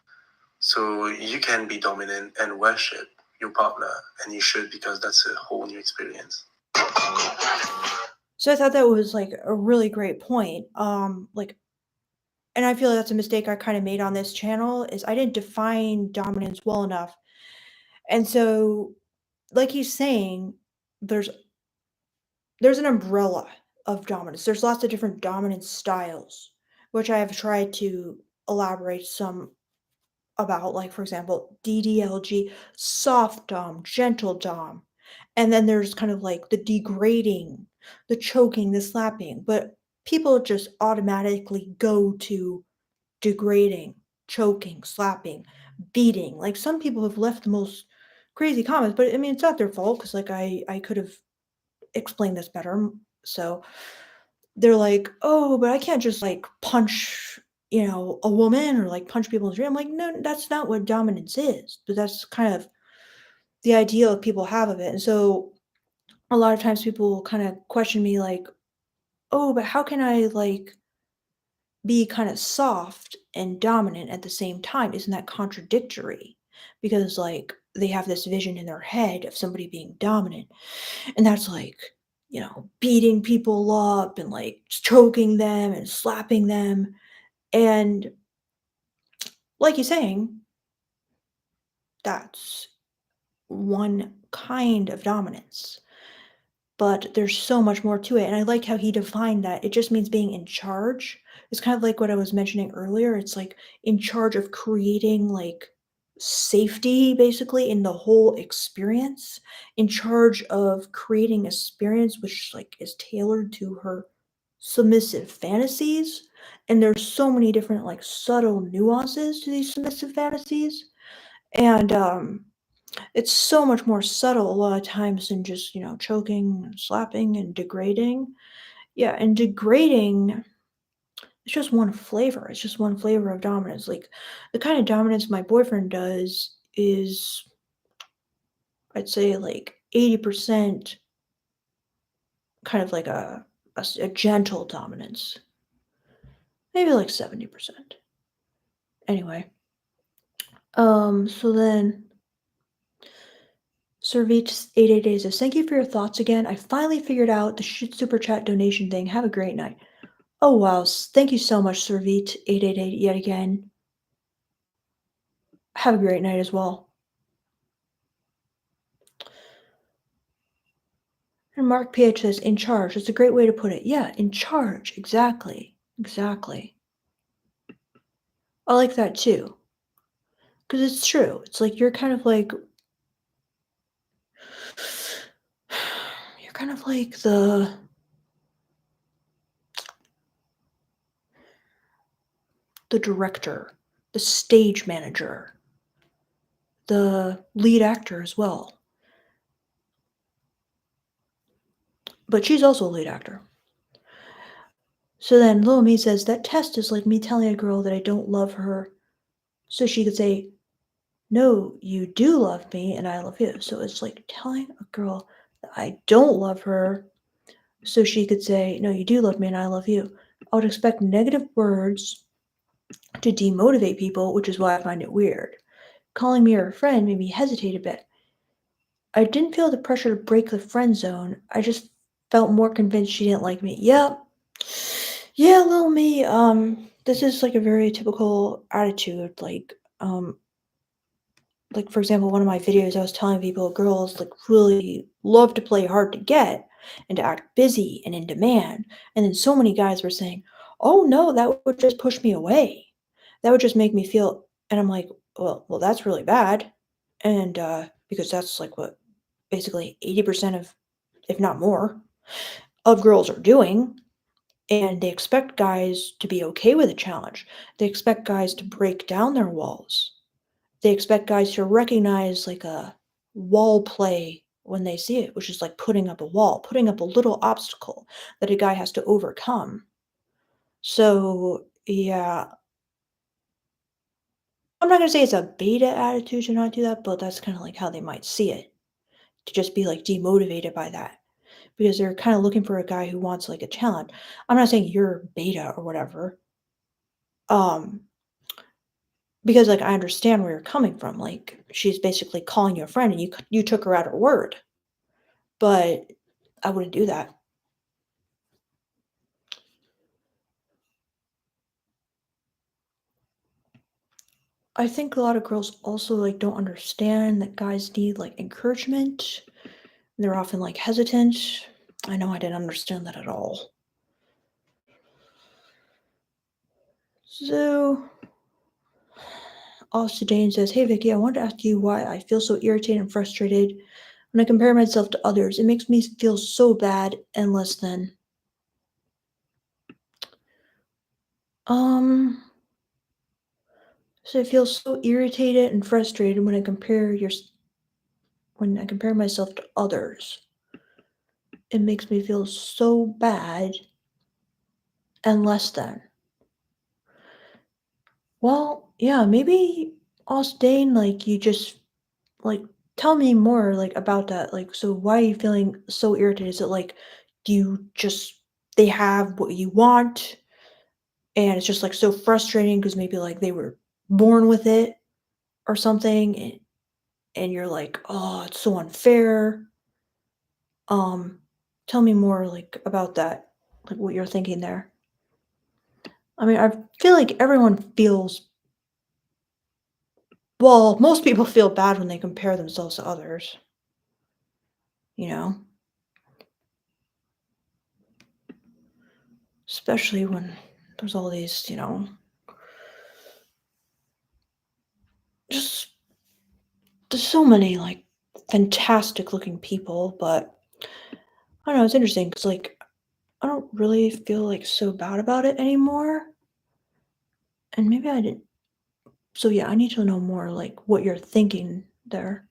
So you can be dominant and worship your partner, and you should, because that's a whole new experience.
So I thought that was like a really great point. Like, and I feel like that's a mistake I kind of made on this channel is I didn't define dominance well enough. And so, like he's saying, there's there's an umbrella of dominance. There's lots of different dominance styles, which I have tried to elaborate some about, like, for example, DDLG, soft dom, gentle dom. And then there's kind of like the degrading, the choking, the slapping. But people just automatically go to degrading, choking, slapping, beating. Like some people have left the most crazy comments, but I mean, it's not their fault because like I could have explained this better. So they're like, "Oh, but I can't just, like, punch, a woman or, like, punch people in the street." I'm like, "No, that's not what dominance is." But that's kind of the ideal people have of it, and so a lot of times people will kinda question me like, "Oh, but how can I, like, be kinda soft and dominant at the same time? Isn't that contradictory?" Because, like, they have this vision in their head of somebody being dominant, and that's like, beating people up and, like, choking them and slapping them. And like you're saying, that's one kind of dominance, but there's so much more to it. And I like how he defined that. It just means being in charge. It's kind of like what I was mentioning earlier. It's like in charge of creating like safety basically in the whole experience, in charge of creating experience which like is tailored to her submissive fantasies. And there's so many different like subtle nuances to these submissive fantasies. And it's so much more subtle a lot of times than just, choking, and slapping, and degrading. Yeah, and degrading it's just one flavor. It's just one flavor of dominance. Like the kind of dominance my boyfriend does is I'd say like 80% kind of like a gentle dominance. Maybe like 70%. Anyway, so then Servite 888 says, "Thank you for your thoughts again. I finally figured out the super chat donation thing. Have a great night." Oh, wow. Thank you so much, Servite 888 yet again. Have a great night as well. And Mark PH says, "In charge." That's a great way to put it. Yeah, in charge. Exactly. Exactly. I like that too. Because it's true. It's like you're kind of like you're kind of like the director, the stage manager, the lead actor as well. But she's also a lead actor. So then Little Me says, "That test is like me telling a girl that I don't love her so she could say, 'No, you do love me and I love you.'" So it's like telling a girl that I don't love her so she could say, "No, you do love me and I love you." I would expect negative words to demotivate people, which is why I find it weird. Calling me her friend made me hesitate a bit. I didn't feel the pressure to break the friend zone. I just felt more convinced she didn't like me. Yep. Yeah, little me. This is like a very typical attitude. Like for example, one of my videos, I was telling people girls like really love to play hard to get and to act busy and in demand. And then so many guys were saying, "Oh no, that would just push me away. That would just make me feel." And I'm like, well, that's really bad. And because that's like what basically 80% of, if not more, of girls are doing. And they expect guys to be okay with a challenge. They expect guys to break down their walls. They expect guys to recognize like a wall play when they see it, which is like putting up a wall, putting up a little obstacle that a guy has to overcome. So, yeah, I'm not gonna say it's a beta attitude to not do that, but that's kinda like how they might see it, to just be, like, demotivated by that, because they're kinda looking for a guy who wants, like, a challenge. I'm not saying you're beta or whatever, um, because, like, I understand where you're coming from, like, she's basically calling you a friend and you took her at her word, but I wouldn't do that. I think a lot of girls also, like, don't understand that guys need, like, encouragement. They're often, like, hesitant. I know I didn't understand that at all. So, also Dane says, "Hey Vicky, I wanted to ask you why I feel so irritated and frustrated when I compare myself to others. It makes me feel so bad and less than." Um, so I feel so irritated and frustrated when I compare myself to others. It makes me feel so bad and less than. Well, yeah, maybe Dane, like you just like tell me more like about that. Like, so why are you feeling so irritated? Is it like do you just they have what you want and it's just like so frustrating because maybe like they were born with it or something and you're like, oh, it's so unfair. Um, tell me more like about that, like what you're thinking there. I mean, I feel like everyone feels well, most people feel bad when they compare themselves to others, you know? Especially when there's all these, just there's so many like fantastic looking people, but I don't know, it's interesting because like I don't really feel like so bad about it anymore. And maybe I didn't. So yeah, I need to know more like what you're thinking there.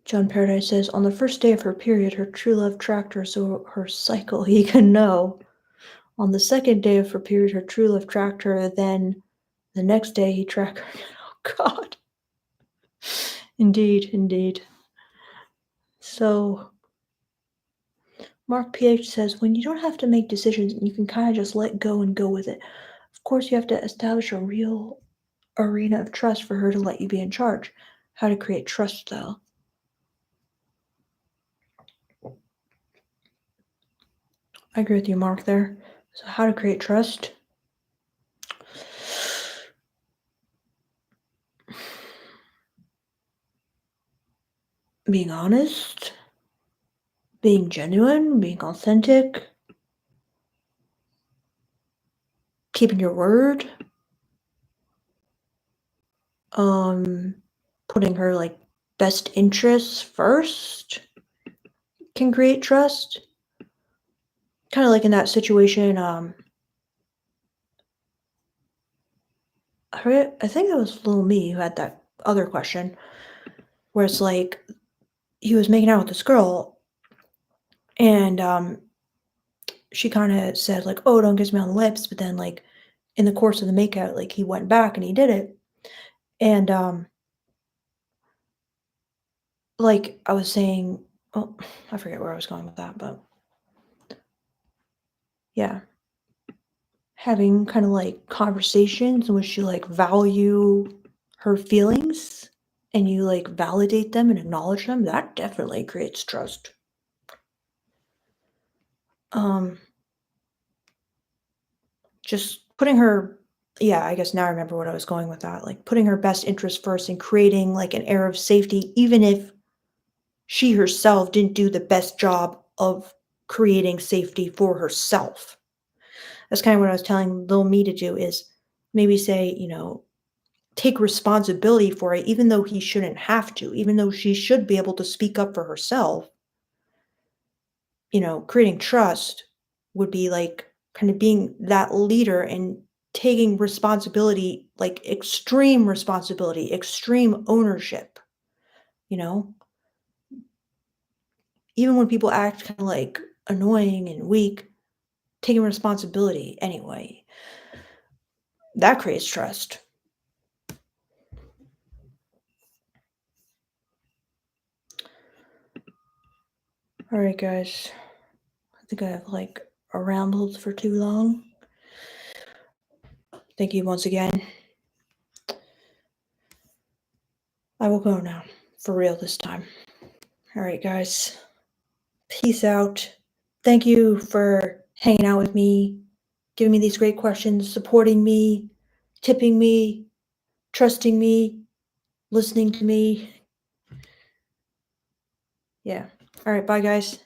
John Paradise says, on the first day of her period, her true love tracked her so her cycle he can know. On the second day of her period, her true love tracked her, then the next day he tracked her. Oh God. Indeed, indeed. So Mark PH says, when you don't have to make decisions, you can kind of just let go and go with it. Of course, you have to establish a real arena of trust for her to let you be in charge. How to create trust, though. I agree with you, Mark, there. So, how to create trust? Being honest, being genuine, being authentic, keeping your word, um, putting her like best interests first can create trust. Kind of like in that situation, I think it was Little Me who had that other question where it's like he was making out with this girl and she kind of said like, "Oh, don't kiss me on the lips," but then like in the course of the makeout, like he went back and he did it, and like I was saying, oh, I forget where I was going with that, but yeah, having kind of like conversations in which you like value her feelings and you like validate them and acknowledge them, that definitely creates trust. Um, just putting her yeah, I guess now I remember what I was going with that, like, putting her best interest first and creating, like, an air of safety, even if she herself didn't do the best job of creating safety for herself. That's kinda what I was telling little me to do is maybe say, take responsibility for it even though he shouldn't have to, even though she should be able to speak up for herself. Creating trust would be like kind of being that leader and taking responsibility, like extreme responsibility, extreme ownership, you know? even when people act kind of like annoying and weak, taking responsibility anyway. That creates trust. All right, guys. I think I have like rambled for too long. Thank you once again. I will go now. For real this time. All right, guys. Peace out. Thank you for hanging out with me, giving me these great questions, supporting me, tipping me, trusting me, listening to me. Yeah. All right, bye, guys.